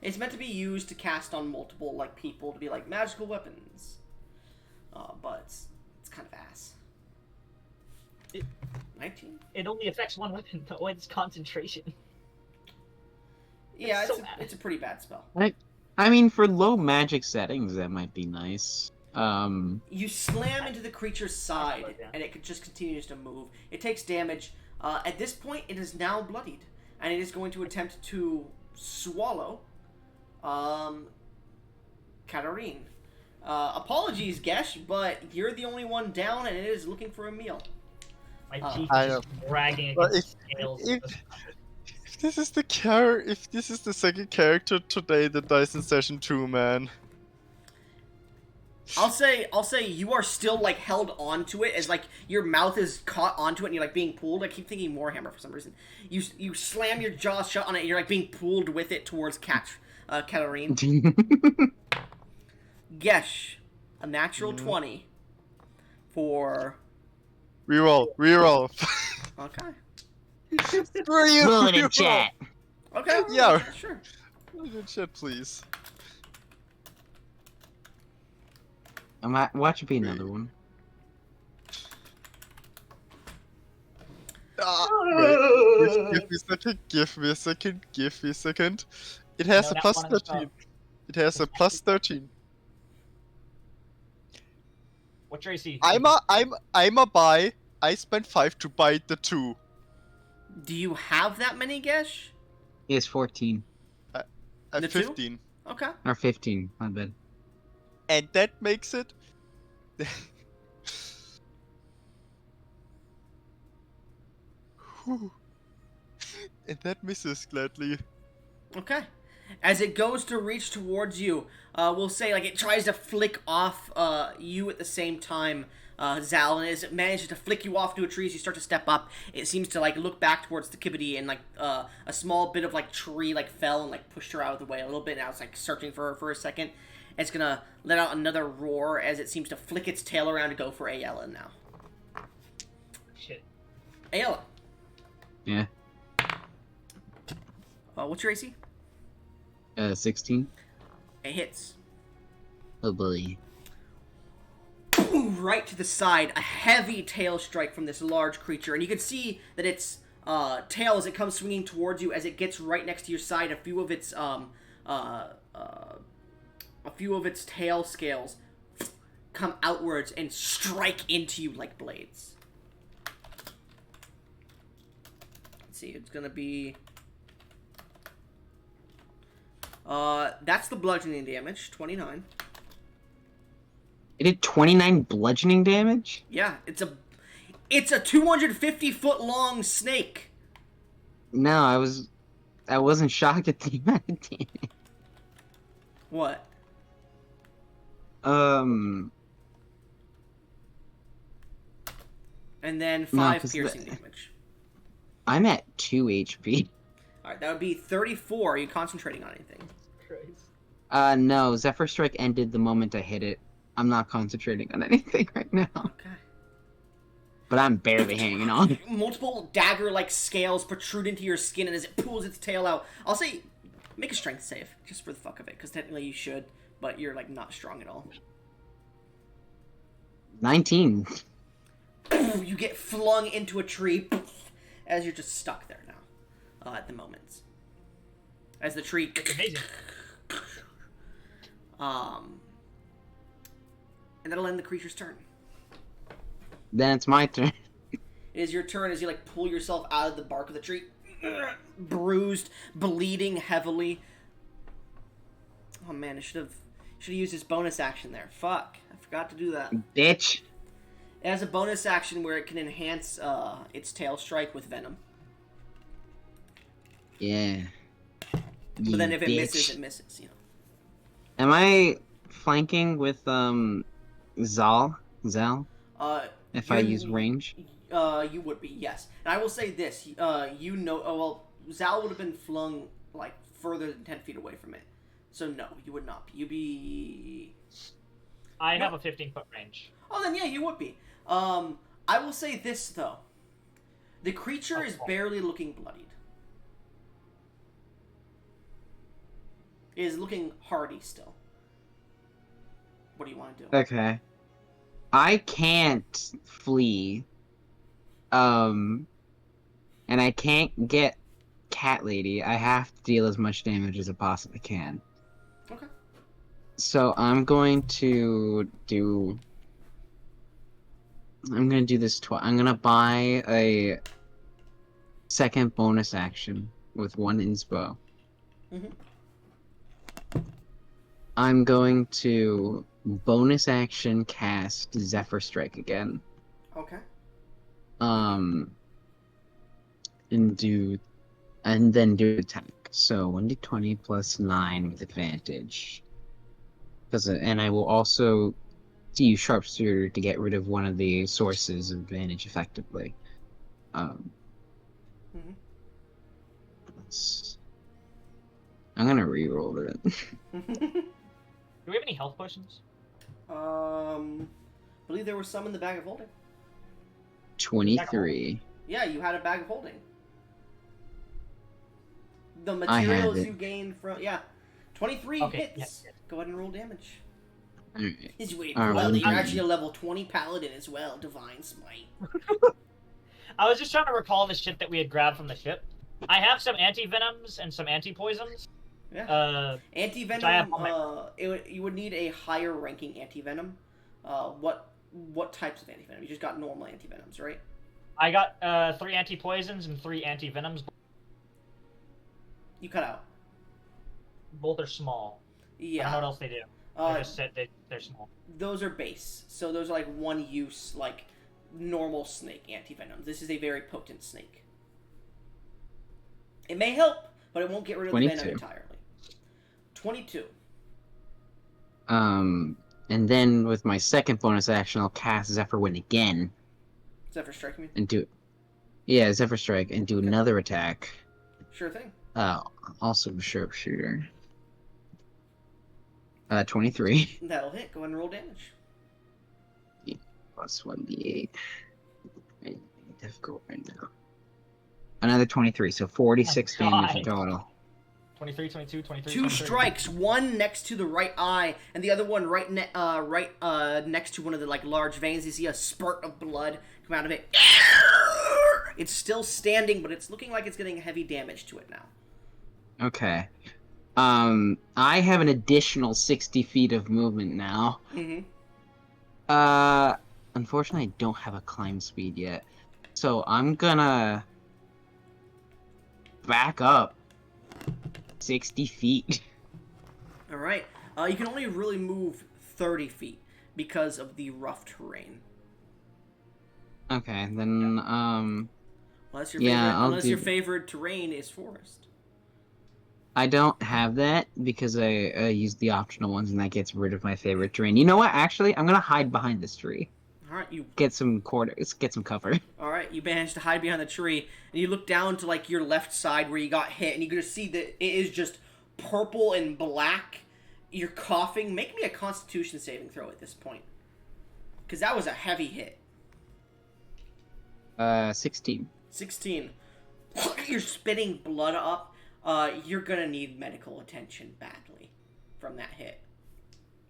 It's meant to be used to cast on multiple like people to be like magical weapons. But it's kind of ass. 19? It only affects one weapon though. It's concentration. Yeah, It's so bad. it's a pretty bad spell. I mean, for low magic settings, that might be nice. You slam into the creature's side, Yeah. and it just continues to move. It takes damage. At this point, it is now bloodied, and it is going to attempt to swallow Katarine. Apologies, Gesh, but you're the only one down, and it is looking for a meal. My teeth I are just dragging But against the scales. if this is if this is the second character today that dies in session 2, man. I'll say you are still like held onto it as like your mouth is caught onto it and you're like being pulled. I keep thinking Warhammer for some reason. You slam your jaw shut on it and you're like being pulled with it towards Katarine. Gesh, a natural 20 for Reroll. okay. Screw you. Roll it in reroll. chat. Okay, Yeah. sure. Roll it in chat, please. Watch it be another one. Wait, give me a second. It has No, a that plus one is 13. It has a plus 13. What's your AC? I'm a buy. I spent 5 to buy the 2. Do you have that many, Gesh? He has 14. At The 2? 15. Okay. Or 15, my bad. And that makes it. Whew. And that misses gladly. Okay. As it goes to reach towards you, we'll say like it tries to flick off you at the same time, Zal, and as it manages to flick you off to a tree as you start to step up, it seems to like look back towards the Kibidi and like a small bit of like tree like fell and like pushed her out of the way a little bit. Now it's like searching for her for a second. It's gonna let out another roar as it seems to flick its tail around to go for Ayala now. Shit. Ayala, Yeah. what's your AC? 16. It hits. Oh boy. Boom, right to the side, a heavy tail strike from this large creature, and you can see that its tail as it comes swinging towards you. As it gets right next to your side, a few of its tail scales come outwards and strike into you like blades. Let's see, it's gonna be... that's the bludgeoning damage, 29. It did 29 bludgeoning damage? Yeah, it's a 250-foot long snake. No, I wasn't shocked at the amount of damage. What? And then 5 piercing damage. I'm at 2 HP. Alright, that would be 34. Are you concentrating on anything? No, Zephyr Strike ended the moment I hit it. I'm not concentrating on anything right now. Okay. But I'm barely hanging on. Multiple dagger-like scales protrude into your skin, and as it pulls its tail out, I'll say, make a strength save, just for the fuck of it, because technically you should, but you're, like, not strong at all. 19. You get flung into a tree, as you're just stuck there now, at the moment. As the tree... Amazing. And that'll end the creature's turn. Then it's my turn. It is your turn as you, like, pull yourself out of the bark of the tree. Bruised, bleeding heavily. Oh, man, I should have used his bonus action there. Fuck. I forgot to do that. Bitch. It has a bonus action where it can enhance its tail strike with venom. Yeah. But then if it bitch. misses, it misses, you know. Am I flanking with, Zal? If I use range? You would be, yes. And I will say this, you know, Zal would have been flung, like, further than 10 feet away from it. So no, you would not be. You'd be... I have a 15-foot range. Oh, then yeah, you would be. I will say this, though. The creature is barely looking bloodied. It is looking hardy still. What do you want to do? Okay. I can't flee. And I can't get Cat Lady. I have to deal as much damage as I possibly can. Okay. So I'm going to do... I'm going to do this twice. I'm going to buy a second bonus action with 1 inspo. Mm-hmm. I'm going to bonus action cast Zephyr Strike again. Okay. And then do attack. So 1d20 plus 9 with advantage. And I will also use Sharpshooter to get rid of one of the sources of advantage effectively. I'm gonna reroll it. Do we have any health potions? I believe there were some in the bag of holding. 23. Yeah, you had a bag of holding. The materials you gained from... Yeah. 23 hits. Yes. Go ahead and roll damage. Alright. You're actually a level 20 paladin as well. Divine Smite. I was just trying to recall the shit that we had grabbed from the ship. I have some anti-venoms and some anti-poisons. Yeah. Anti-venom, you would need a higher ranking anti-venom. What types of anti-venom? You just got normal anti-venoms, right? I got 3 anti-poisons and 3 anti-venoms. You cut out. Both are small. Yeah. I don't know what else they do. I just said they're small. Those are base. So those are like one use, like normal snake anti-venoms. This is a very potent snake. It may help, but it won't get rid of the venom entirely. 22. And then with my second bonus action, I'll cast Zephyr Wind again. Zephyr Strike me? And do... Yeah, Zephyr Strike, and do another attack. Sure thing. Also Sharpshooter. 23. That'll hit. Go ahead and roll damage. Plus 1d8. Difficult right now. Another 23, so 46 damage in total. 23, 22, 23, 2 strikes, one next to the right eye, and the other one right next to one of the like large veins. You see a spurt of blood come out of it. It's still standing, but it's looking like it's getting heavy damage to it now. Okay. I have an additional 60 feet of movement now. Mm-hmm. Unfortunately, I don't have a climb speed yet. So I'm gonna back up 60 feet. All right. You can only really move 30 feet because of the rough terrain. Okay, then, Unless your yeah, favorite, I'll unless do... your favorite terrain is forest. I don't have that because I used the optional ones and that gets rid of my favorite terrain. You know what? Actually, I'm gonna hide behind this tree. All right, you. Get some quarters, get some cover. All right, you managed to hide behind the tree, and you look down to like your left side where you got hit, and you can see that it is just purple and black. You're coughing. Make me a Constitution saving throw at this point, because that was a heavy hit. 16. 16. You're spitting blood up. You're gonna need medical attention badly from that hit.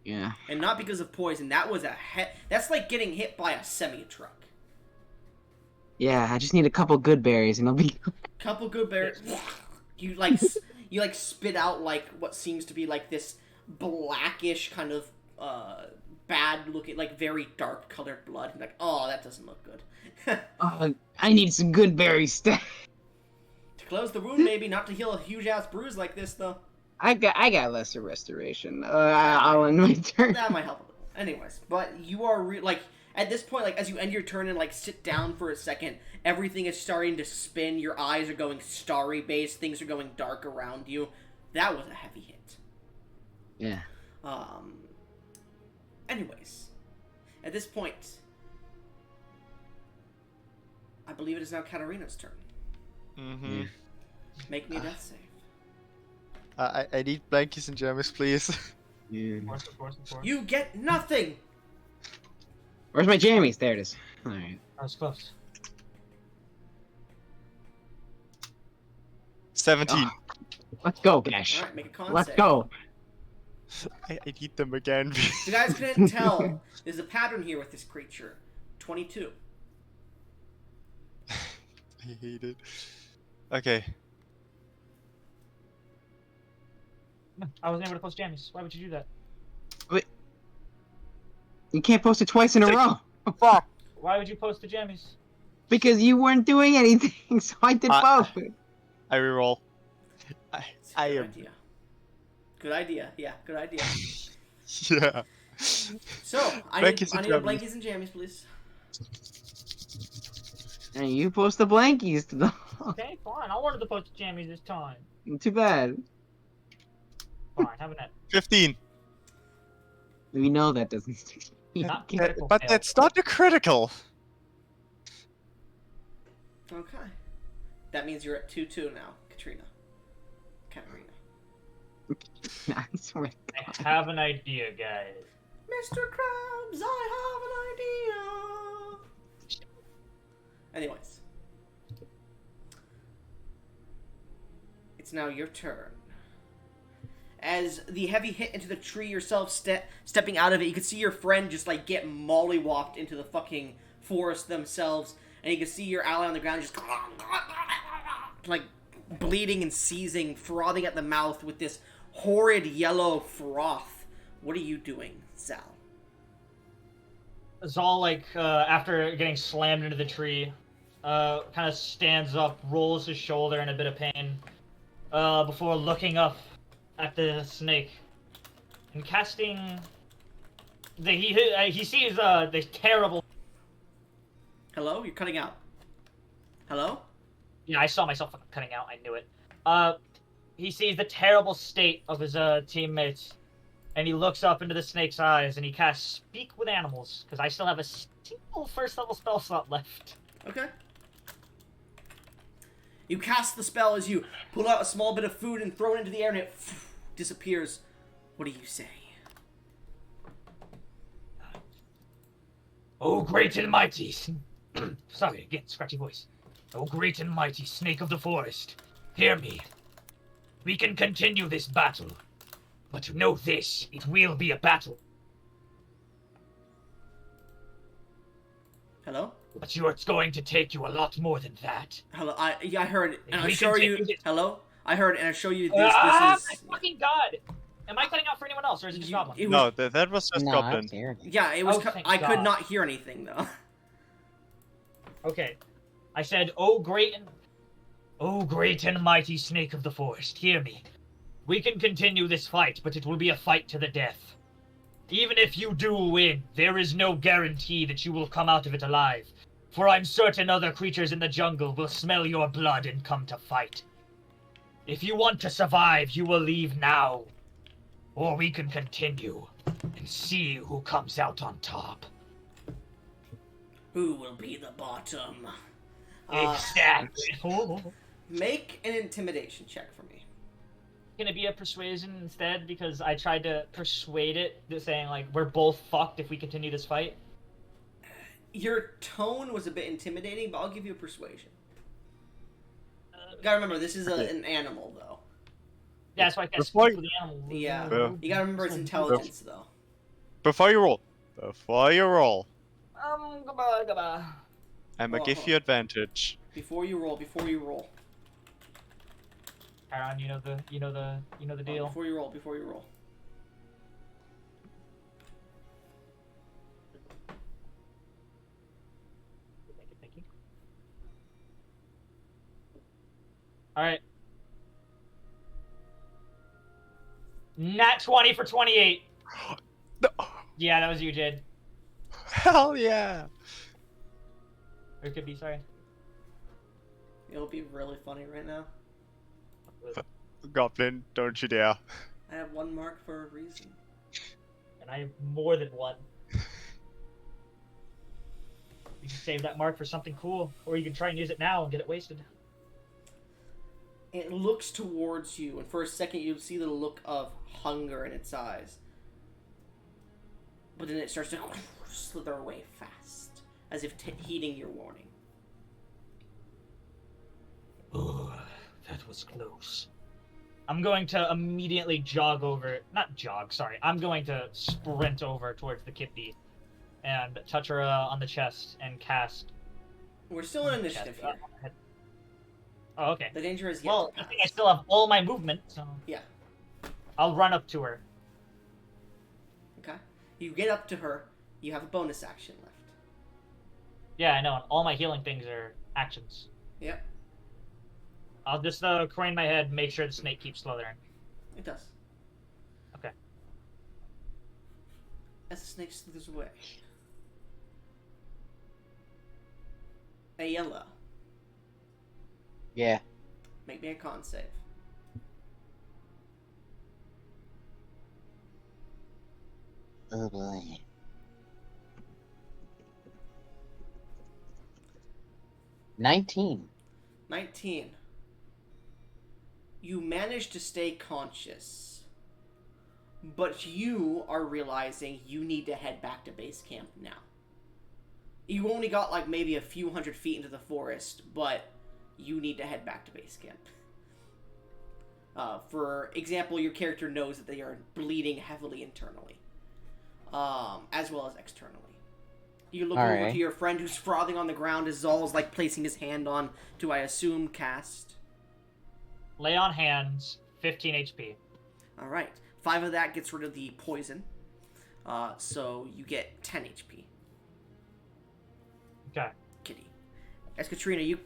Yeah. And not because of poison. That was that's like getting hit by a semi-truck. Yeah, I just need a couple good berries and I'll be... Couple good berries. You like spit out like what seems to be like this blackish kind of bad looking, like very dark colored blood. You're like, oh, that doesn't look good. I need some good berries. To close the wound, maybe, not to heal a huge ass bruise like this though. I got lesser restoration. I'll end my turn. That might help a little. Anyways, but you are like at this point, like as you end your turn and like sit down for a second, everything is starting to spin. Your eyes are going starry based. Things are going dark around you. That was a heavy hit. Yeah. Anyways, at this point, I believe it is now Katarina's turn. Mm-hmm. Make me a death save. I need blankies and jammies, please. Yeah. Of course. You get nothing. Where's my jammies? There it is. Alright. That was close. 17. Let's go, Gash. All right, make a con Let's save. go. I need them again. If you guys couldn't tell, there's a pattern here with this creature. 22. I hate it. Okay. I wasn't able to post jammies. Why would you do that? Wait. You can't post it twice in a row. Fuck. Why would you post the jammies? Because you weren't doing anything, so I did both. I reroll. It's a I good am. idea. Good idea. Yeah, good idea. Yeah. So, I need a blankies and jammies, please. And you post the blankies to the... Okay, fine. I wanted to post the jammies this time. Too bad. Fine, have a net. 15. We know that doesn't stick. Not But critical fail. that's not a critical. Okay. That means you're at 2-2 now, Katarina. I swear to I God. have an idea, guys. Mr. Krabs, I have an idea. Anyways. It's now your turn. As the heavy hit into the tree yourself, stepping out of it, you can see your friend just like get mollywopped into the fucking forest themselves, and you can see your ally on the ground just like bleeding and seizing, frothing at the mouth with this horrid yellow froth. What are you doing, Zal? Zal, like, after getting slammed into the tree, kind of stands up, rolls his shoulder in a bit of pain, before looking up at the snake and casting. He sees the terrible. Hello? You're cutting out. Hello? Yeah, I saw myself fucking cutting out. I knew it. He sees the terrible state of his teammates, and he looks up into the snake's eyes, and he casts Speak with Animals, because I still have a single first level spell slot left. Okay. You cast the spell as you pull out a small bit of food and throw it into the air, and it disappears. What do you say? Oh, great and mighty. Sorry, again, scratchy voice. Oh, great and mighty snake of the forest, hear me. We can continue this battle, but know this, it will be a battle. Hello? But it's going to take you a lot more than that. Hello, I heard it, and If I'll we show you. continue this- Hello, I heard it, and I'll show you this. My This is fucking god! Am I cutting out for anyone else, or is it just You- Goblin? it was- No, that was just No, Goblin. it's here. yeah. It was. Oh, thank I could God. not hear anything though. Okay. I said, oh great and mighty snake of the forest, hear me. We can continue this fight, but it will be a fight to the death. Even if you do win, there is no guarantee that you will come out of it alive. For I'm certain other creatures in the jungle will smell your blood and come to fight. If you want to survive, you will leave now. Or we can continue and see who comes out on top. Who will be the bottom? Exactly. Make an intimidation check for me. Gonna be a persuasion instead because I tried to persuade it, saying like we're both fucked if we continue this fight. Your tone was a bit intimidating, but I'll give you a persuasion. You gotta remember, this is an animal, though. Yeah, that's why I can't Before speak for the animal. Yeah. Yeah. You gotta remember its intelligence, though. Before you roll, Goodbye. I'ma Oh. give you advantage. Before you roll. Aaron, you know the deal. Before you roll. Thank you. All right. Nat 20 for 28. No. Yeah, that was you, Jade. Hell yeah! Or it could be, sorry. It'll be really funny right now. Goblin, don't you dare. I have one mark for a reason. And I have more than one. You can save that mark for something cool, or you can try and use it now and get it wasted. It looks towards you, and for a second you see the look of hunger in its eyes. But then it starts to slither away fast, as if heeding your warning. Oh, that was close. I'm going to immediately jog over, not jog, sorry. I'm going to sprint over towards the Kitty and touch her on the chest and cast. We're still in initiative here. Oh, okay. The danger is yet Well, to I pass. think I still have all my movement, so Yeah. I'll run up to her. Okay. You get up to her. You have a bonus action left. Yeah, I know. And all my healing things are actions. Yep. I'll just crane my head, make sure the snake keeps slithering. It does. Okay. As the snake slithers away. Ayala, Yeah. make me a con save. Oh boy. 19. 19. You manage to stay conscious, but you are realizing you need to head back to base camp now. You only got like maybe a few hundred feet into the forest, but you need to head back to base camp. For example, your character knows that they are bleeding heavily internally, as well as externally. You look over Alright. to your friend who's frothing on the ground as Zol's like placing his hand on to, I assume, cast. Lay on hands, 15 HP. Alright. 5 of that gets rid of the poison. So you get 10 HP. Okay. Kitty. As Katrina, you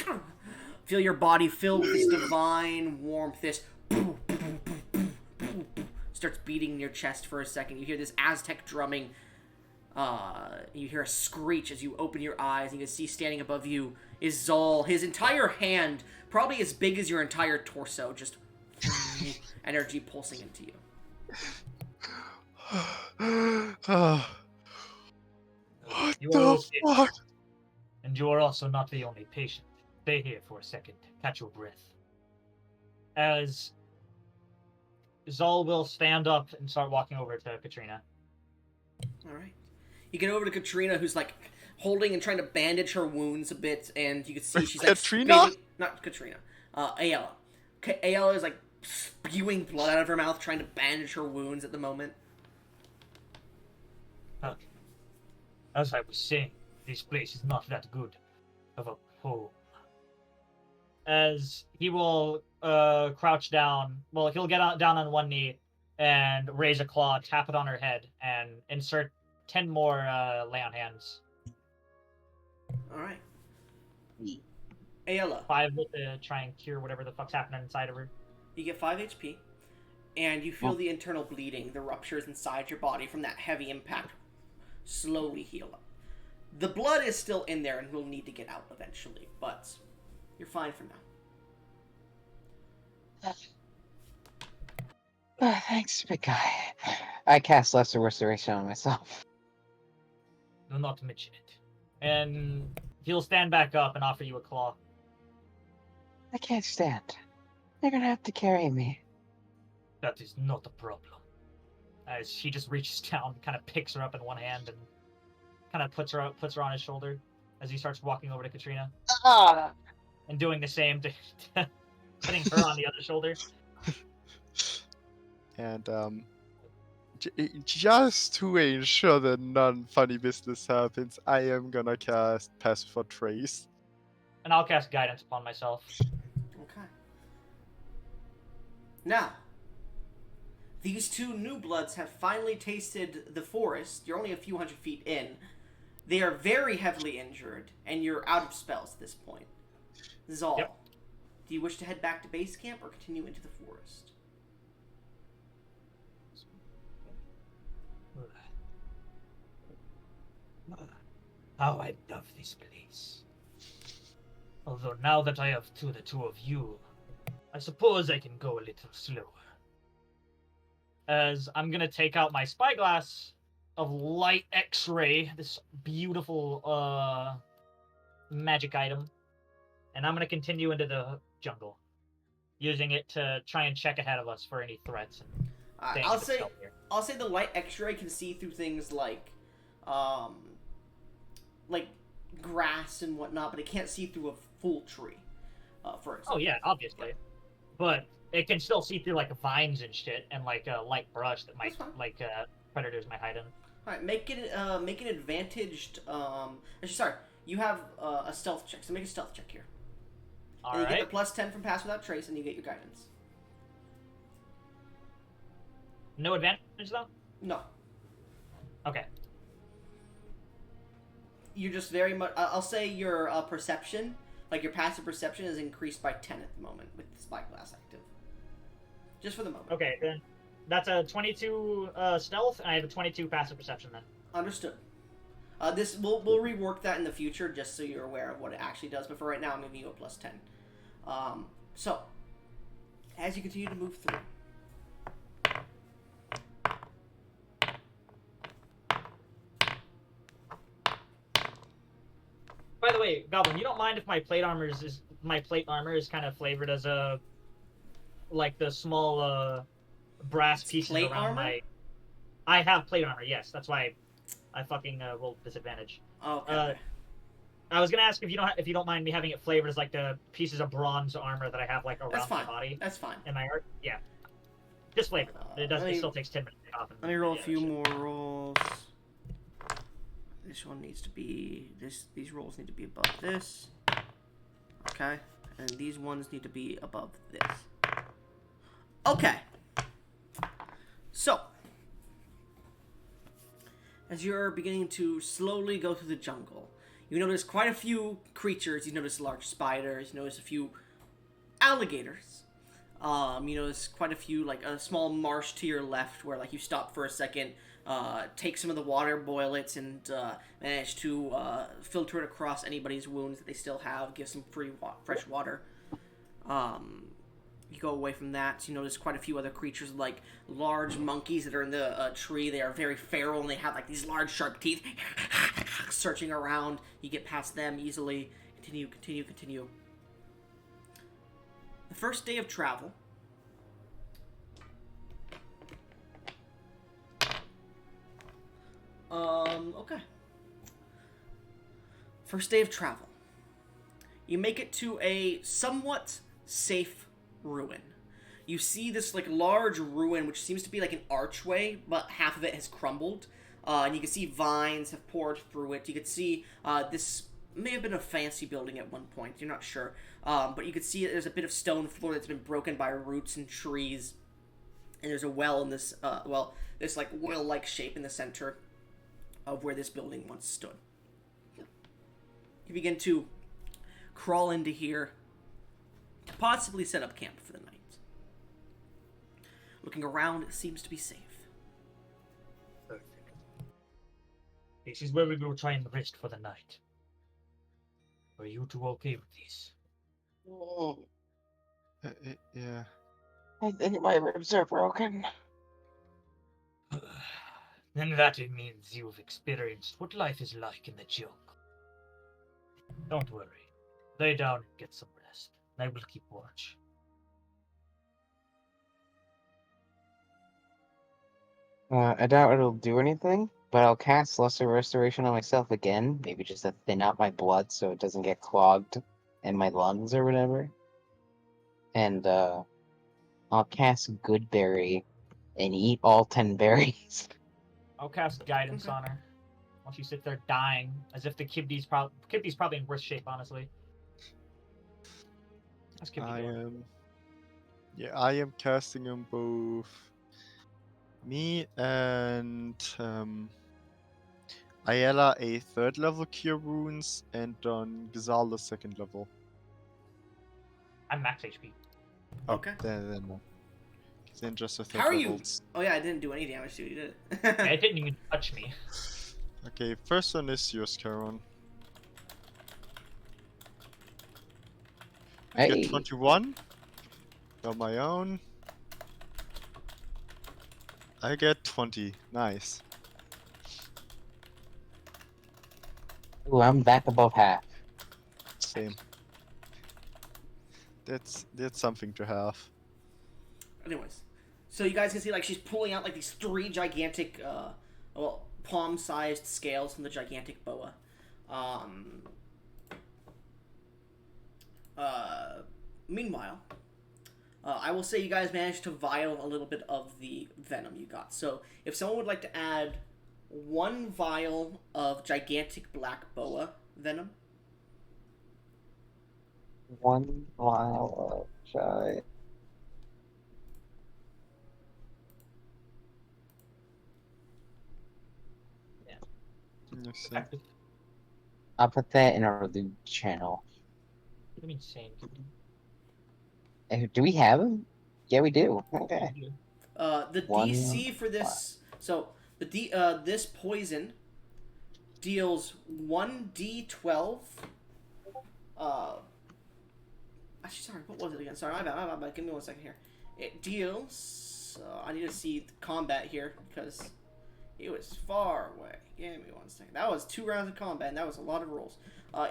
feel your body filled with this divine warmth. This starts beating in your chest for a second. You hear this Aztec drumming. You hear a screech as you open your eyes, and you can see standing above you is Zol. His entire hand, probably as big as your entire torso, just energy pulsing into you. What You the are okay. fuck? And you are also not the only patient. Stay here for a second. Catch your breath. As Zol will stand up and start walking over to Katrina. Alright. You get over to Katrina, who's like holding and trying to bandage her wounds a bit, and you can see she's like Katrina? not Katrina. Ayala. Ayala is like spewing blood out of her mouth, trying to bandage her wounds at the moment. Okay. As I was saying, this place is not that good. of a poem. As he will crouch down. Well, he'll get down on one knee and raise a claw, tap it on her head, and insert 10 more lay on hands. All right. Ayla, 5 to try and cure whatever the fuck's happening inside of her. you get 5 HP, and you feel Oh. the internal bleeding, the ruptures inside your body from that heavy impact slowly heal up. The blood is still in there and will need to get out eventually, but you're fine for now. Thanks, big guy. I cast Lesser Restoration on myself. Do not mention it. And he'll stand back up and offer you a claw. I can't stand. You're gonna have to carry me. That is not a problem. As he just reaches down, kind of picks her up in one hand, and kind of puts her on his shoulder as he starts walking over to Katrina Ah! and doing the same to putting her on the other shoulder. And just to ensure that none funny business happens, I am gonna cast Passive for Trace. And I'll cast guidance upon myself. Okay. Now, these two new bloods have finally tasted the forest. You're only a few hundred feet in. They are very heavily injured, and you're out of spells at this point. Zal, Yep. do you wish to head back to base camp or continue into the forest? How I love this place. Although now that I have the two of you, I suppose I can go a little slower. As I'm gonna take out my spyglass of light X-ray, this beautiful magic item, and I'm gonna continue into the jungle, using it to try and check ahead of us for any threats and things. I'll say the light X-ray can see through things like grass and whatnot, but it can't see through a full tree. For example. Oh yeah, obviously, but it can still see through like vines and shit, and like a light brush that might predators might hide in. All right, make an advantaged. Actually, sorry, you have a stealth check, so make a stealth check here. All and you right. get the +10 from Pass Without Trace, and you get your guidance. No advantage though. No, Okay. you're just very much. I'll say your perception, like your passive perception, is increased by 10 at the moment with the spyglass active. Just for the moment. Okay, then that's a 22 stealth, and I have a 22 passive perception then. Understood. This we'll rework that in the future, just so you're aware of what it actually does. But for right now, I'm giving you a +10. So as you continue to move through. By the way, Goblin, you don't mind if my plate armor is kind of flavored as a like the small brass pieces plate around armor? my. I have plate armor. Yes, that's why I fucking rolled disadvantage. Okay. I was gonna ask if you don't mind me having it flavored as like the pieces of bronze armor that I have like That's around fine. my body That's fine. and my art. Yeah, just flavor. It let me- still takes 10 minutes to get off. Let me roll a few more rolls. This one needs to be these rolls need to be above this. Okay. And these ones need to be above this. Okay. So, as you're beginning to slowly go through the jungle, you notice quite a few creatures. You notice large spiders. You notice a few alligators. You notice quite a few, like a small marsh to your left where like you stop for a second, take some of the water, boil it, and manage to filter it across anybody's wounds that they still have, give some fresh water. You go away from that, you notice quite a few other creatures like large monkeys that are in the tree. They are very feral and they have like these large sharp teeth searching around. You get past them easily. Continue. The first day of travel. Okay. First day of travel. You make it to a somewhat safe ruin. You see this like large ruin which seems to be like an archway, but half of it has crumbled. And you can see vines have poured through it. You can see this may have been a fancy building at one point. You're not sure, but you could see there's a bit of stone floor that's been broken by roots and trees, and there's a well in this this like well-like shape in the center of where this building once stood. You begin to crawl into here, possibly set up camp for the night. Looking around, it seems to be safe. Perfect. This is where we will try and rest for the night. Are you two okay with this? Yeah. I think my ribs are broken. Then that it means you've experienced what life is like in the jungle. Don't worry. Lay down and get some rest. I will keep watch. I doubt it'll do anything, but I'll cast Lesser Restoration on myself again, maybe just to thin out my blood so it doesn't get clogged in my lungs or whatever. And I'll cast Good Berry and eat all 10 berries. I'll cast guidance on her. While she sits there dying, as if the Kibdi's probably in worse shape, honestly. How's Kibdi I doing? am. Yeah, I am casting on both me and Ayala a 3rd level Cure Wounds, and on Gazal the 2nd level. I'm max HP. Okay. Then just a 3rd How are you? levels. Oh yeah, I didn't do any damage to you, did it? Yeah, it didn't even touch me. Okay, first one is yours, Charon. I Hey. get 21. Got my own. I get 20. Nice. Ooh, I'm back above half. Same. That's something to have. Anyways, so you guys can see like she's pulling out like these 3 gigantic, palm-sized scales from the gigantic boa. Meanwhile, I will say you guys managed to vial a little bit of the venom you got. So if someone would like to add 1 vial of gigantic black boa venom. 1 vial of giant. Yes, sir. Effective. I'll put that in our loot channel. What do you mean same? Do we have them? Yeah, we do. Okay. The 1 DC for this, so this poison deals 1d12. Actually, sorry, what was it again? Sorry, my bad. Give me 1 second here. It deals. I need to see the combat here because it was far away. Give me 1 second. That was 2 rounds of combat, and that was a lot of rolls.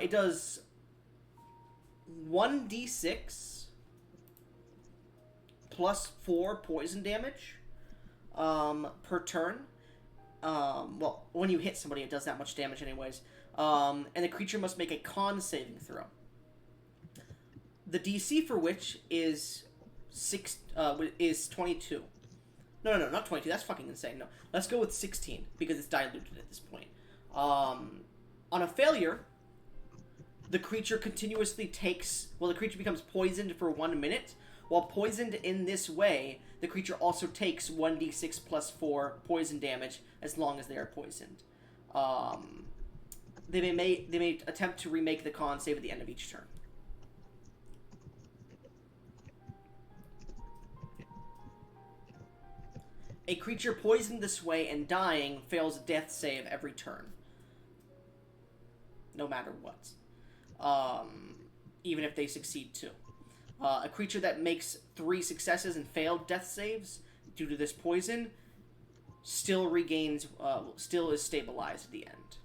It does 1d6 plus 4 poison damage per turn. Well, when you hit somebody, it does that much damage anyways. And the creature must make a con saving throw. The DC for which is 22. No, not 22. That's fucking insane. No, let's go with 16 because it's diluted at this point. On a failure, the creature continuously takes. Well, the creature becomes poisoned for 1 minute. While poisoned in this way, the creature also takes 1d6 plus 4 poison damage as long as they are poisoned. They may attempt to remake the con save at the end of each turn. A creature poisoned this way and dying fails a death save every turn. No matter what. Even if they succeed too. A creature that makes 3 successes and failed death saves due to this poison still still is stabilized at the end.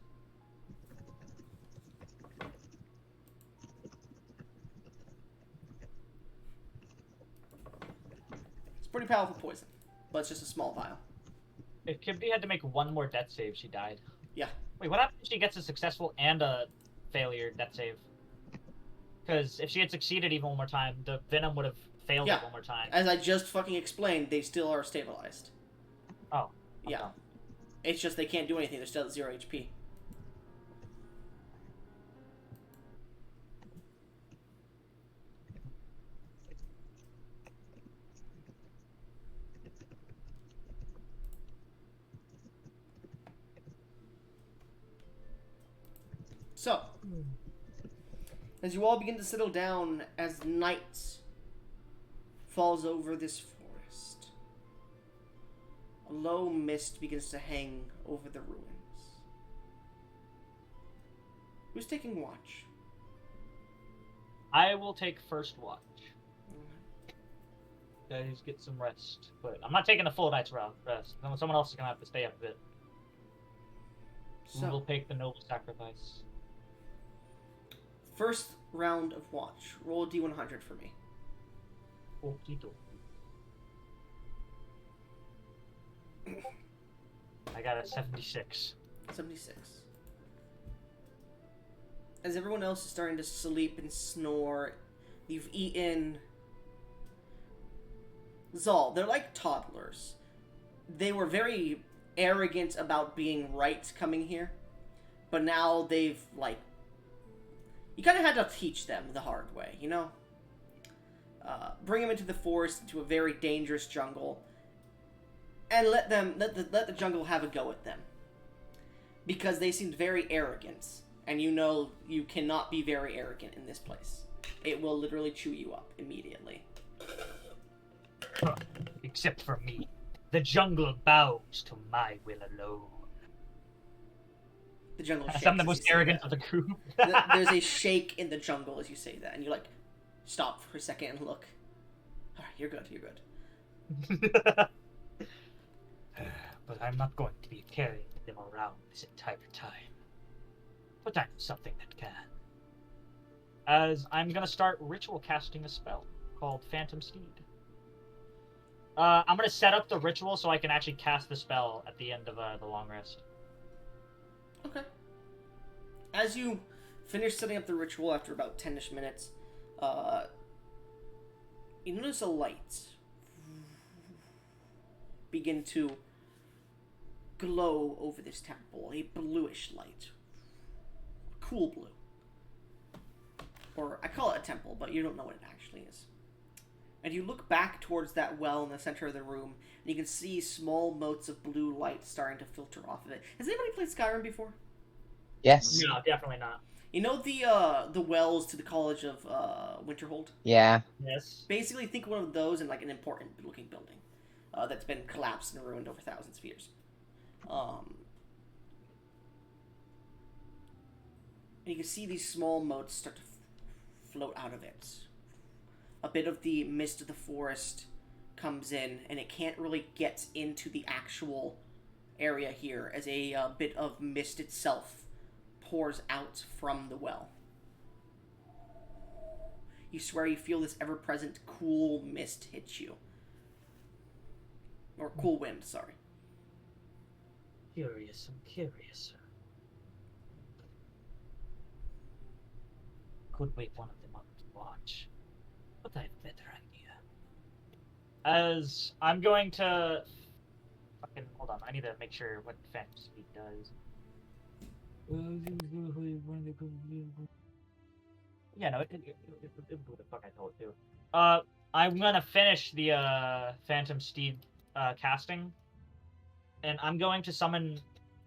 It's pretty powerful poison, but it's just a small vial. If Kibdi had to make 1 more death save, she died. Yeah. Wait, what happens if she gets a successful and a failure death save? Because if she had succeeded even 1 more time, the venom would have failed Yeah. it 1 more time. As I just fucking explained, they still are stabilized. Oh. Yeah. Okay. It's just they can't do anything. They're still at 0 HP. So, as you all begin to settle down, as night falls over this forest, a low mist begins to hang over the ruins. Who's taking watch? I will take first watch. Guys, get some rest. But I'm not taking a full night's rest. Someone else is gonna have to stay up a bit. Who will So, take the noble sacrifice? first round of watch. Roll a d100 for me. Okie dokie. I got a 76. 76. As everyone else is starting to sleep and snore, you've eaten... Zal, they're like toddlers. They were very arrogant about being right coming here, but now they've, like... You kind of had to teach them the hard way, you know? Bring them into the forest, into a very dangerous jungle, and let the jungle have a go at them. Because they seemed very arrogant, and you know you cannot be very arrogant in this place. It will literally chew you up immediately. Except for me. The jungle bows to my will alone. The jungle shakes. I'm the as most you say arrogant that. of the group. There's a shake in the jungle as you say that, and you like stop for a second and look. All right, you're good. You're good. But I'm not going to be carrying them around this entire time. But I know something that can. As I'm gonna start ritual casting a spell called Phantom Steed. I'm gonna set up the ritual so I can actually cast the spell at the end of the long rest. Okay. As you finish setting up the ritual after about 10-ish minutes, you notice a light begin to glow over this temple. A bluish light. Cool blue. Or, I call it a temple, but you don't know what it actually is. And you look back towards that well in the center of the room, and you can see small motes of blue light starting to filter off of it. Has anybody played Skyrim before? Yes. No, definitely not. You know the wells to the College of Winterhold? Yeah. Yes. Basically, think of one of those in like an important looking building that's been collapsed and ruined over thousands of years. And you can see these small motes start to float out of it. A bit of the mist of the forest comes in, and it can't really get into the actual area here, as a bit of mist itself pours out from the well. You swear you feel this ever-present cool mist hit you. Or cool wind, sorry. Curious, I'm curious. Could wake one of them up to watch. But I have a better idea. As I'm going to fucking hold on, I need to make sure what Phantom Speed does. Yeah, no, it'll do what the fuck I told it to. I'm gonna finish the Phantom Steed casting, and I'm going to summon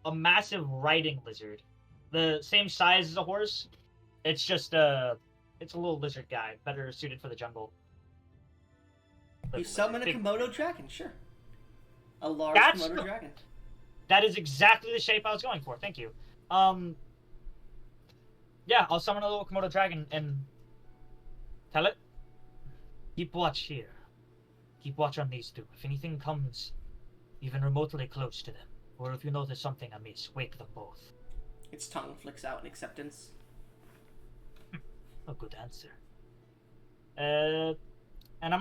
a massive riding lizard, the same size as a horse. It's just it's a little lizard guy, better suited for the jungle. You summon a Komodo dragon, sure. A large That's Komodo dragon. That is exactly the shape I was going for. Thank you. Yeah, I'll summon a little Komodo dragon and tell it. Keep watch here. Keep watch on these two. If anything comes even remotely close to them, or if you notice something amiss, wake them both. Its tongue flicks out in acceptance. A good answer. And I'm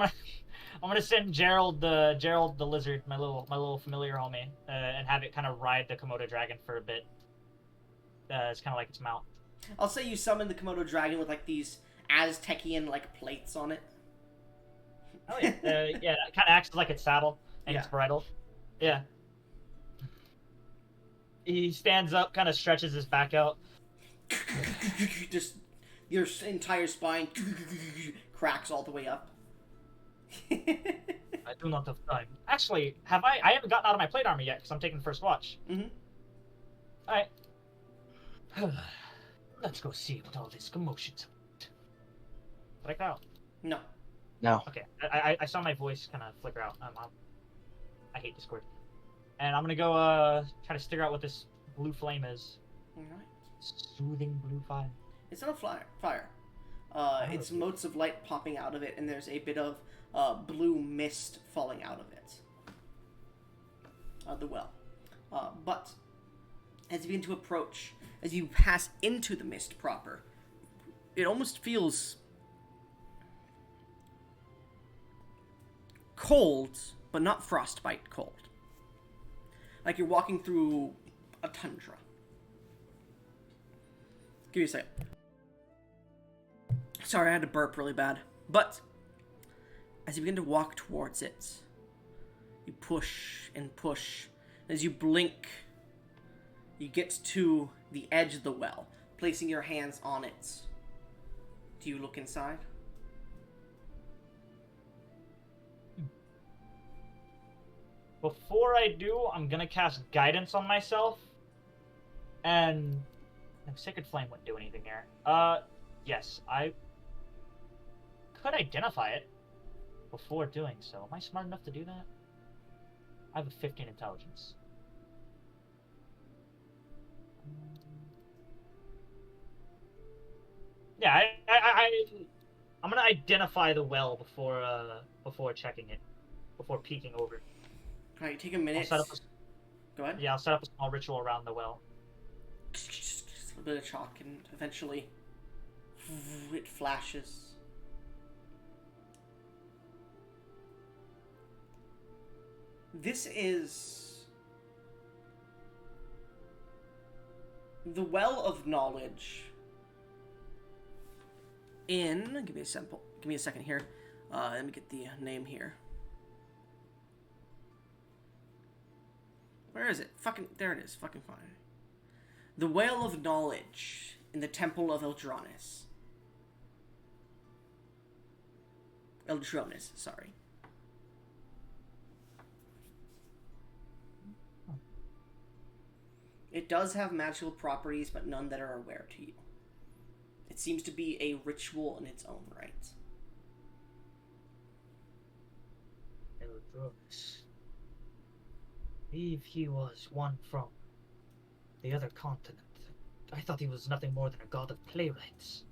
gonna send Gerald the lizard, my little familiar homie, and have it kind of ride the Komodo dragon for a bit. It's kind of like its mount. I'll say you summon the Komodo dragon with like these Aztecian like plates on it. Oh yeah, yeah, it kind of acts like its saddle and its Yeah. bridle. Yeah. He stands up, kind of stretches his back out. Just your entire spine cracks all the way up. I do not have time. Actually, I haven't gotten out of my plate armor yet because I'm taking first watch. Mm-hmm. All right. Let's go see what all this commotion's about. Did I cut out? No. No. Okay, I saw my voice kind of flicker out. I hate Discord. And I'm gonna go try to figure out what this blue flame is. Alright. Soothing blue fire. It's not a fire. It's motes of light popping out of it, and there's a bit of blue mist falling out of it. The well. But as you begin to approach, as you pass into the mist proper, it almost feels cold, but not frostbite cold. Like you're walking through a tundra. Give me a second. Sorry, I had to burp really bad. But as you begin to walk towards it, you push and push. As you blink, you get to the edge of the well, placing your hands on it. Do you look inside? Before I do, I'm gonna cast guidance on myself, and no, Sacred Flame wouldn't do anything there. Yes, I could identify it before doing so. Am I smart enough to do that? I have a 15 intelligence. Yeah, I'm gonna identify the well before checking it, before peeking over. Alright, take a minute. Go ahead. Yeah, I'll set up a small ritual around the well. Just a bit of chalk, and eventually it flashes. This is the Well of Knowledge in... Give me a second here. Let me get the name here. Where is it? There it is. Fucking fine. The Well of Knowledge in the Temple of Eldronis. Eldronis, sorry. It does have magical properties, but none that are aware to you. It seems to be a ritual in its own right. Eldronis. Believe he was one from the other continent. I thought he was nothing more than a god of playwrights.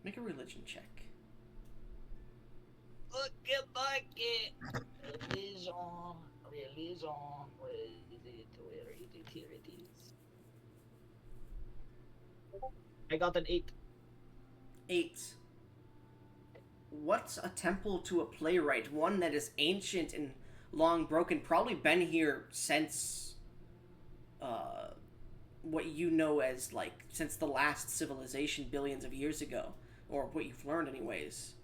Make a religion check. Look at my kid. Religion. Where is it? Here it is. I got an 8. 8. What's a temple to a playwright? One that is ancient and long broken, probably been here since what you know as, like, since the last civilization billions of years ago, or what you've learned anyways.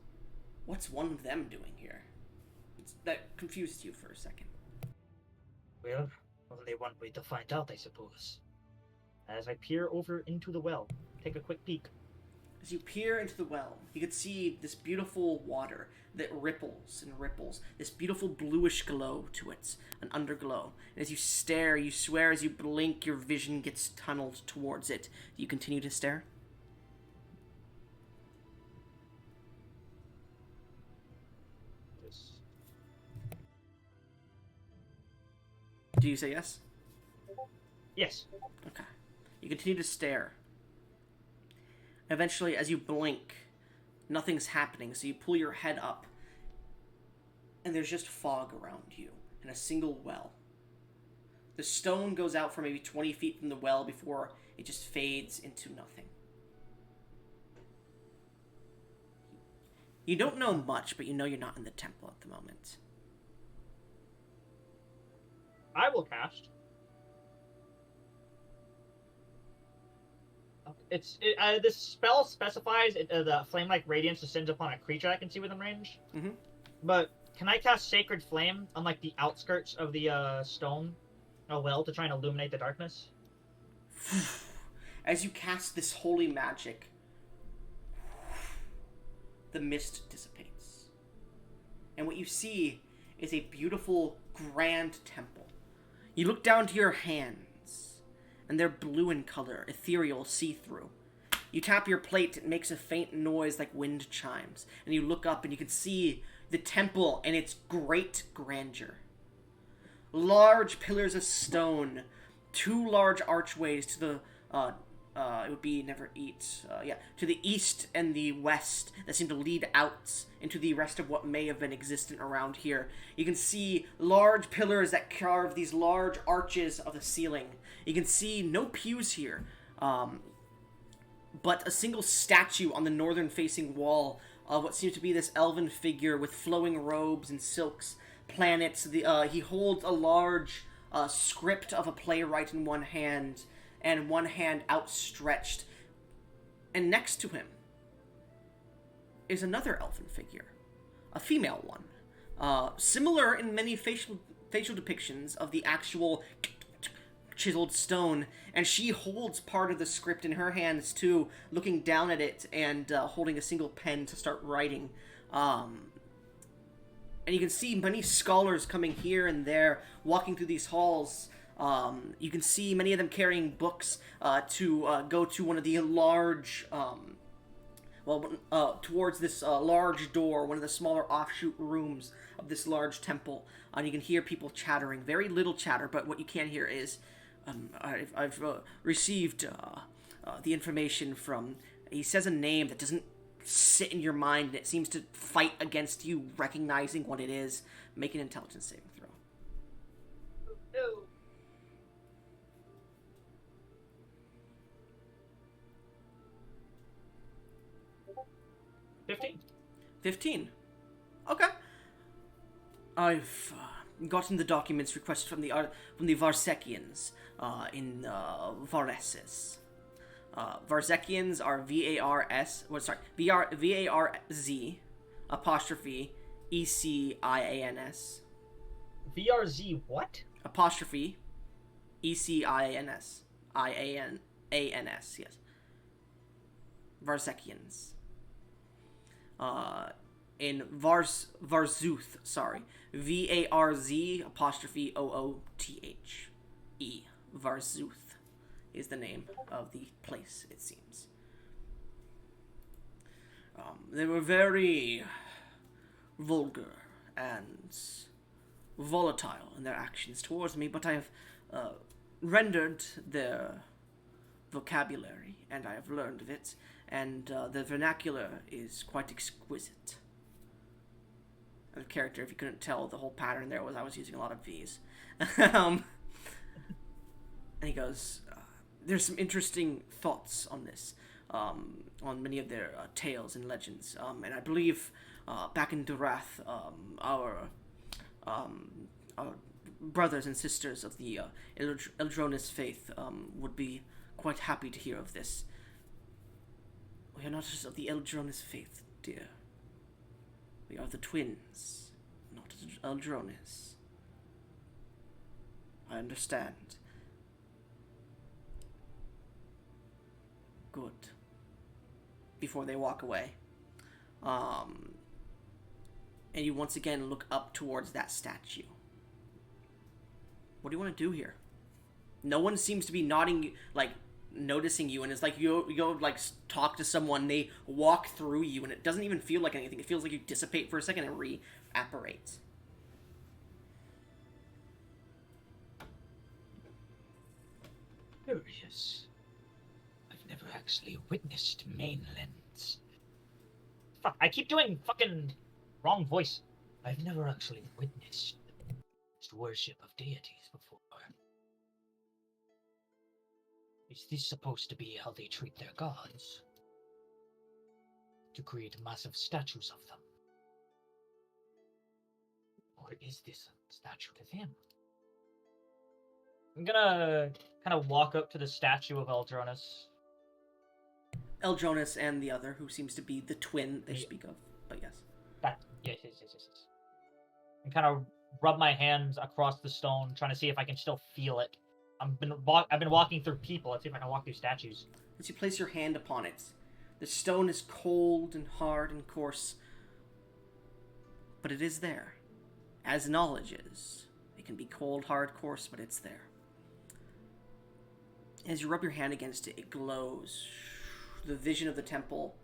What's one of them doing here? That confused you for a second. Well, only one way to find out, I suppose. As I peer over into the well, take a quick peek. As you peer into the well, you can see this beautiful water that ripples and ripples. This beautiful bluish glow to it, an underglow. And as you stare, you swear as you blink, your vision gets tunneled towards it. Do you continue to stare? Yes. Do you say yes? Yes. Okay. You continue to stare. Eventually, as you blink, nothing's happening, so you pull your head up, and there's just fog around you, and a single well. The stone goes out for maybe 20 feet from the well before it just fades into nothing. You don't know much, but you know you're not in the temple at the moment. I will cast. This spell specifies the flame-like radiance descends upon a creature I can see within range. Mm-hmm. But can I cast Sacred Flame on like the outskirts of the stone well to try and illuminate the darkness? As you cast this holy magic, the mist dissipates. And what you see is a beautiful, grand temple. You look down to your hands, and they're blue in color, ethereal, see-through. You tap your plate, it makes a faint noise like wind chimes, and you look up and you can see the temple and its great grandeur. Large pillars of stone, 2 large archways to the it would be never eat. To the east and the west that seem to lead out into the rest of what may have been existent around here. You can see large pillars that carve these large arches of the ceiling. You can see no pews here, but a single statue on the northern-facing wall of what seems to be this elven figure with flowing robes and silks, planets. He holds a large script of a playwright in one hand, and one hand outstretched. And next to him is another elven figure, a female one, similar in many facial depictions of the actual chiseled stone, and she holds part of the script in her hands too, looking down at it and holding a single pen to start writing. And you can see many scholars coming here and there, walking through these halls. You can see many of them carrying books to go to one of the large, towards this large door, one of the smaller offshoot rooms of this large temple. And you can hear people chattering. Very little chatter, but what you can hear is, I've received the information from... He says a name that doesn't sit in your mind, and it seems to fight against you recognizing what it is. Make an intelligence saving throw. No. 15. Okay. I've gotten the documents requested from the Varsekians in Varesis. Varsekians are V-A-R-Z apostrophe E-C-I-A-N-S. VRZ what? Apostrophe E-C-I-A-N-S. I-A-N-A-N-S, yes. Varsekians. In Varzuth, sorry. V-A-R-Z apostrophe O-O-T-H-E. Varzuth is the name of the place, it seems. They were very vulgar and volatile in their actions towards me, but I have rendered their vocabulary, and I have learned of it, and the vernacular is quite exquisite. And the character, if you couldn't tell, the whole pattern there was I was using a lot of V's. And he goes, there's some interesting thoughts on this, on many of their tales and legends, and I believe back in Durath, our brothers and sisters of the Eldronis faith would be quite happy to hear of this. We are not just of the Eldronis faith, dear. We are the twins, not Eldronis. I understand. Good. Before they walk away. And you once again look up towards that statue. What do you want to do here? No one seems to be nodding, like, noticing you, and it's like you go like talk to someone, they walk through you, and it doesn't even feel like anything. It feels like you dissipate for a second and re-apparate. Curious. I've never actually witnessed mainlands. Fuck, I keep doing fucking wrong voice. I've never actually witnessed worship of deities before. Is this supposed to be how they treat their gods? To create massive statues of them? Or is this a statue to them? I'm gonna kind of walk up to the statue of Eldronis. Eldronis and the other, who seems to be the twin they speak of, but yes. Yes. And kind of rub my hands across the stone, trying to see if I can still feel it. I've been walking through people. Let's see if I can walk through statues. As you place your hand upon it, the stone is cold and hard and coarse, but it is there. As knowledge is. It can be cold, hard, coarse, but it's there. As you rub your hand against it, it glows the vision of the temple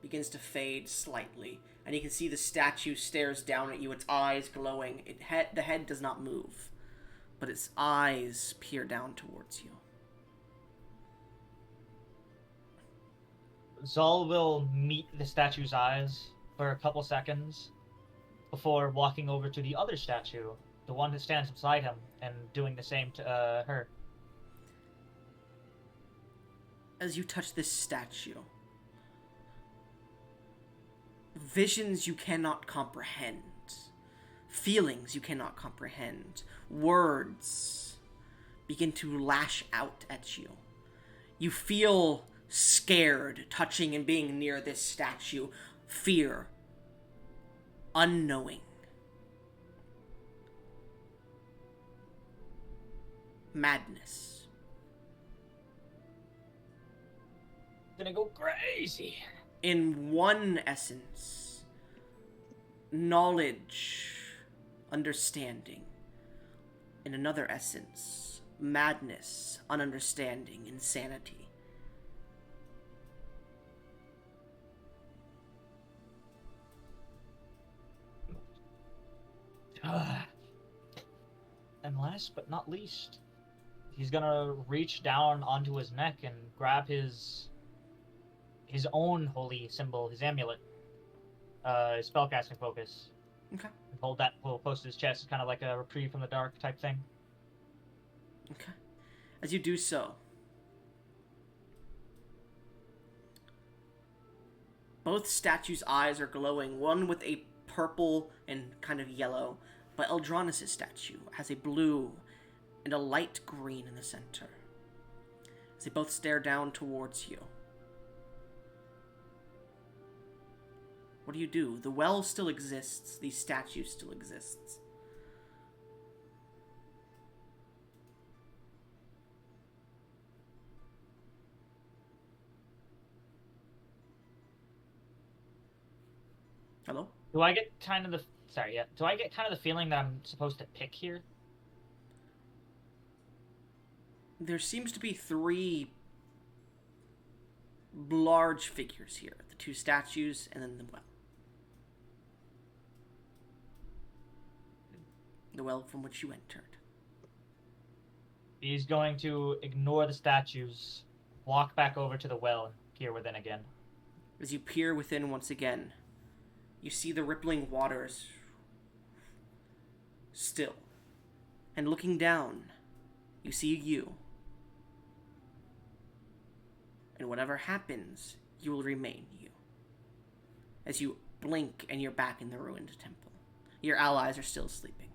begins to fade slightly, and you can see the statue stares down at you, its eyes glowing. The head does not move, but its eyes peer down towards you. Zal will meet the statue's eyes for a couple seconds before walking over to the other statue, the one that stands beside him, and doing the same to her. As you touch this statue, visions you cannot comprehend, feelings you cannot comprehend, words begin to lash out at you. You feel scared touching and being near this statue. Fear. Unknowing. Madness. Gonna go crazy. In one essence, knowledge, understanding. In another essence, madness, ununderstanding, insanity. And last but not least, he's gonna reach down onto his neck and grab his own holy symbol, his amulet, his spellcasting focus. Okay. And hold that close to his chest, kind of like a reprieve from the dark type thing. Okay. As you do so, both statues' eyes are glowing, one with a purple and kind of yellow, but Eldranis' statue has a blue and a light green in the center. As they both stare down towards you. What do? The well still exists. These statues still exists. Hello? Do I get kind of the Do I get kind of the feeling that I'm supposed to pick here? There seems to be 3 large figures here. The 2 statues and then the well. The well from which you entered. He's going to ignore the statues, walk back over to the well, and peer within again. As you peer within once again, you see the rippling waters still. And looking down, you see you. And whatever happens, you will remain you. As you blink and you're back in the ruined temple. Your allies are still sleeping.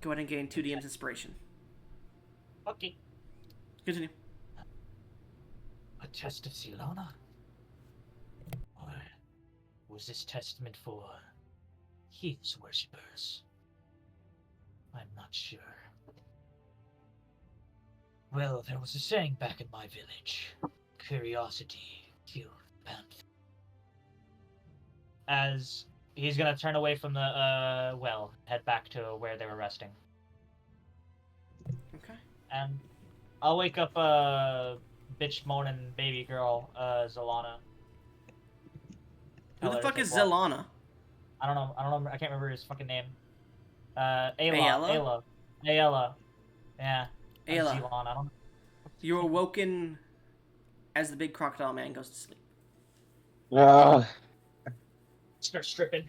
Go ahead and gain 2DM's inspiration. Okay. Continue. A test of Silana? Or was this test meant for his worshippers? I'm not sure. Well, there was a saying back in my village. Curiosity killed the panther. As he's gonna turn away from the well, head back to where they were resting. Okay. And I'll wake up bitch moaning baby girl, Zelana. Who Tell the her to fuck take is walk. Zelana? I don't know. I can't remember his fucking name. Ayla. Ayala? Ayla. Yeah. And Ayla. Zelana. I don't know. You're awoken as the big crocodile man goes to sleep. Start stripping.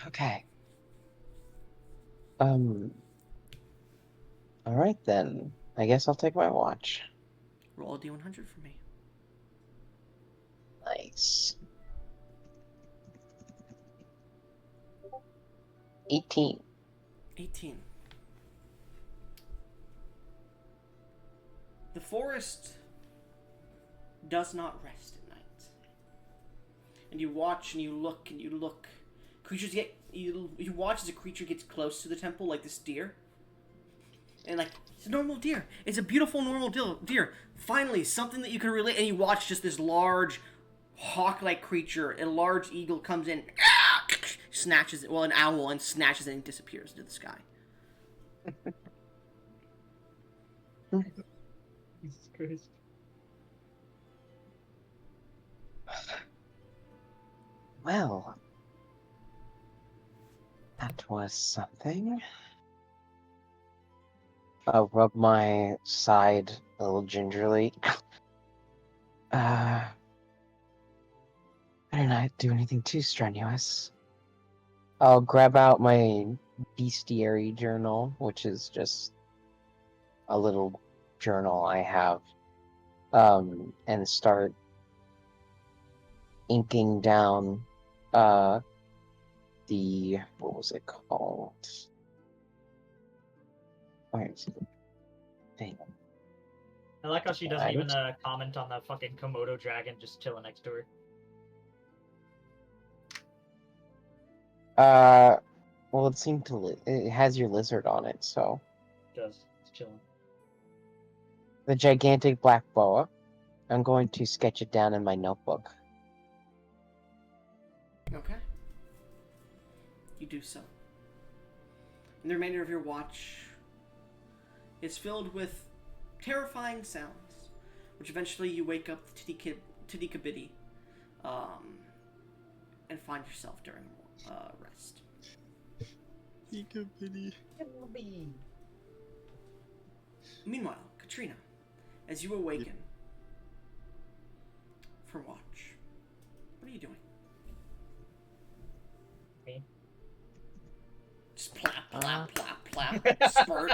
Okay. All right then. I guess I'll take my watch. Roll a D100 for me. Nice. 18. 18. The forest does not rest at night. And you watch and you look and you look. Creatures get... You watch as a creature gets close to the temple, like this deer. And like, it's a normal deer. It's a beautiful normal deer. Finally, something that you can relate. And you watch just this large hawk-like creature. A large eagle comes in, snatches it. Well, an owl and snatches it and disappears into the sky. Jesus Christ. Well, that was something. I'll rub my side a little gingerly. I did not do anything too strenuous. I'll grab out my bestiary journal, which is just a little journal I have, and start inking down the, what was it called? Where is it? Dang. I like how she doesn't Right. even comment on the fucking Komodo dragon just chilling next to her. Well, it seemed to it has your lizard on it, so It does. It's chilling. the gigantic black boa. I'm going to sketch it down in my notebook. Okay. You do so. And the remainder of your watch is filled with terrifying sounds, which eventually you wake up to Tidikabidi, and find yourself during rest. Meanwhile, Katrina, as you awaken for watch, what are you doing? Me? Just plap, plap, plap, plap, spurt.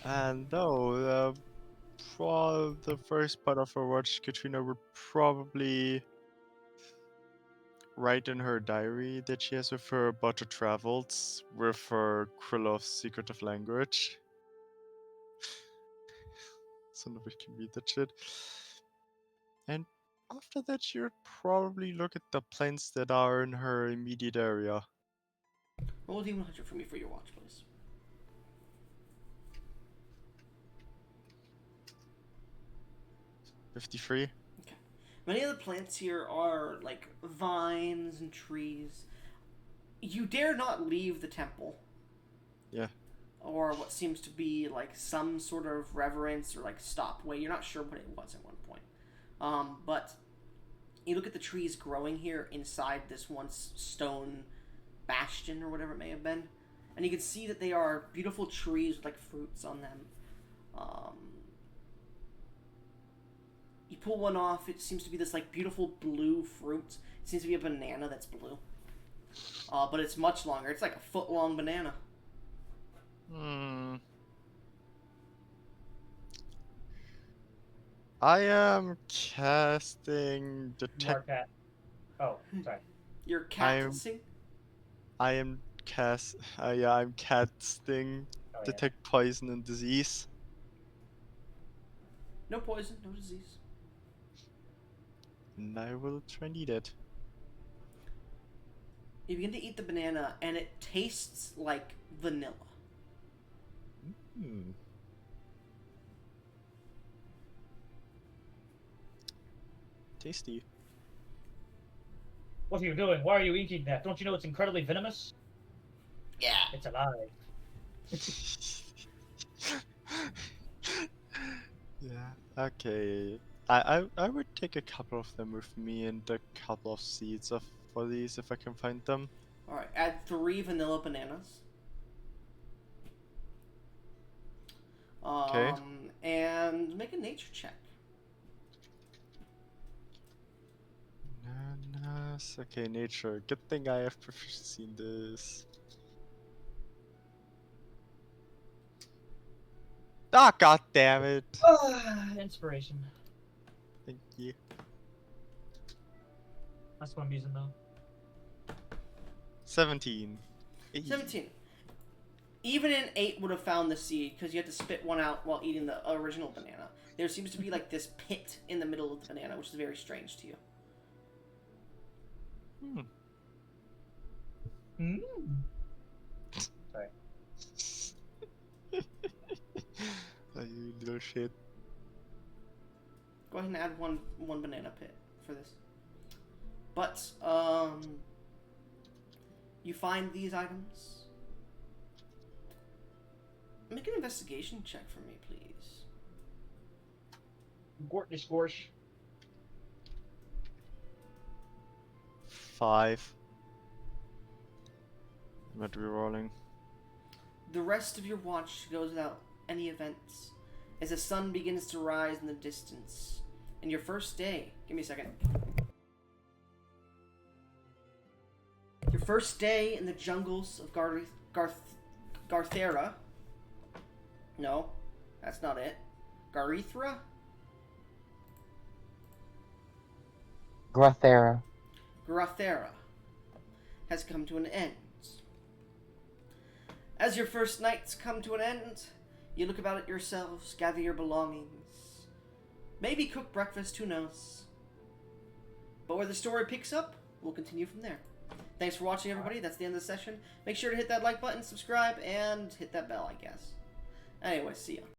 And no, the first part of her watch, Katrina would probably write in her diary that she has with her about her travels with her Kryllov's secretive language. So nobody can read that shit. And after that, she would probably look at the plants that are in her immediate area. Roll a D100 for me for your watch, please. $53. Okay. Many of the plants here are like vines and trees. You dare not leave the temple. Yeah. Or what seems to be like some sort of reverence or like stopway. You're not sure what it was at one point. But you look at the trees growing here inside this once stone bastion or whatever it may have been, and you can see that they are beautiful trees with like fruits on them. You pull one off, it seems to be this like beautiful blue fruit. It seems to be a banana that's blue. But it's much longer. It's like a foot-long banana. I am casting detect. Marquette. Oh, sorry. You're casting? I'm casting Oh, yeah. detect poison and disease. No poison, no disease. And I will try and eat it. You begin to eat the banana, and it tastes like vanilla. Tasty. What are you doing? Why are you eating that? Don't you know it's incredibly venomous? Yeah. It's alive. Yeah. Okay. I would take a couple of them with me and a couple of seeds for these if I can find them. Alright, add 3 vanilla bananas. Okay. And make a nature check. Bananas. Okay, nature. Good thing I have proficiency in this. Ah, god damn it! Inspiration. Thank you. That's what I'm using though. 17. 17. Even an 8 would have found the seed, because you had to spit one out while eating the original banana. There seems to be like this pit in the middle of the banana, which is very strange to you. Sorry. Oh, you little shit. Go ahead and add one banana pit for this. But, you find these items. Make an investigation check for me, please. Gortness Gorsh. 5. I'm not rerolling. The rest of your watch goes without any events as the sun begins to rise in the distance. And your first day... Give me a second. Your first day in the jungles of Gra'Th'Era. No, that's not it. Gra'Th'Era? Gra'Th'Era. Gra'Th'Era has come to an end. As your first nights come to an end, you look about at yourselves, gather your belongings, maybe cook breakfast, who knows. But where the story picks up, we'll continue from there. Thanks for watching, everybody. That's the end of the session. Make sure to hit that like button, subscribe, and hit that bell, I guess. Anyway, see ya.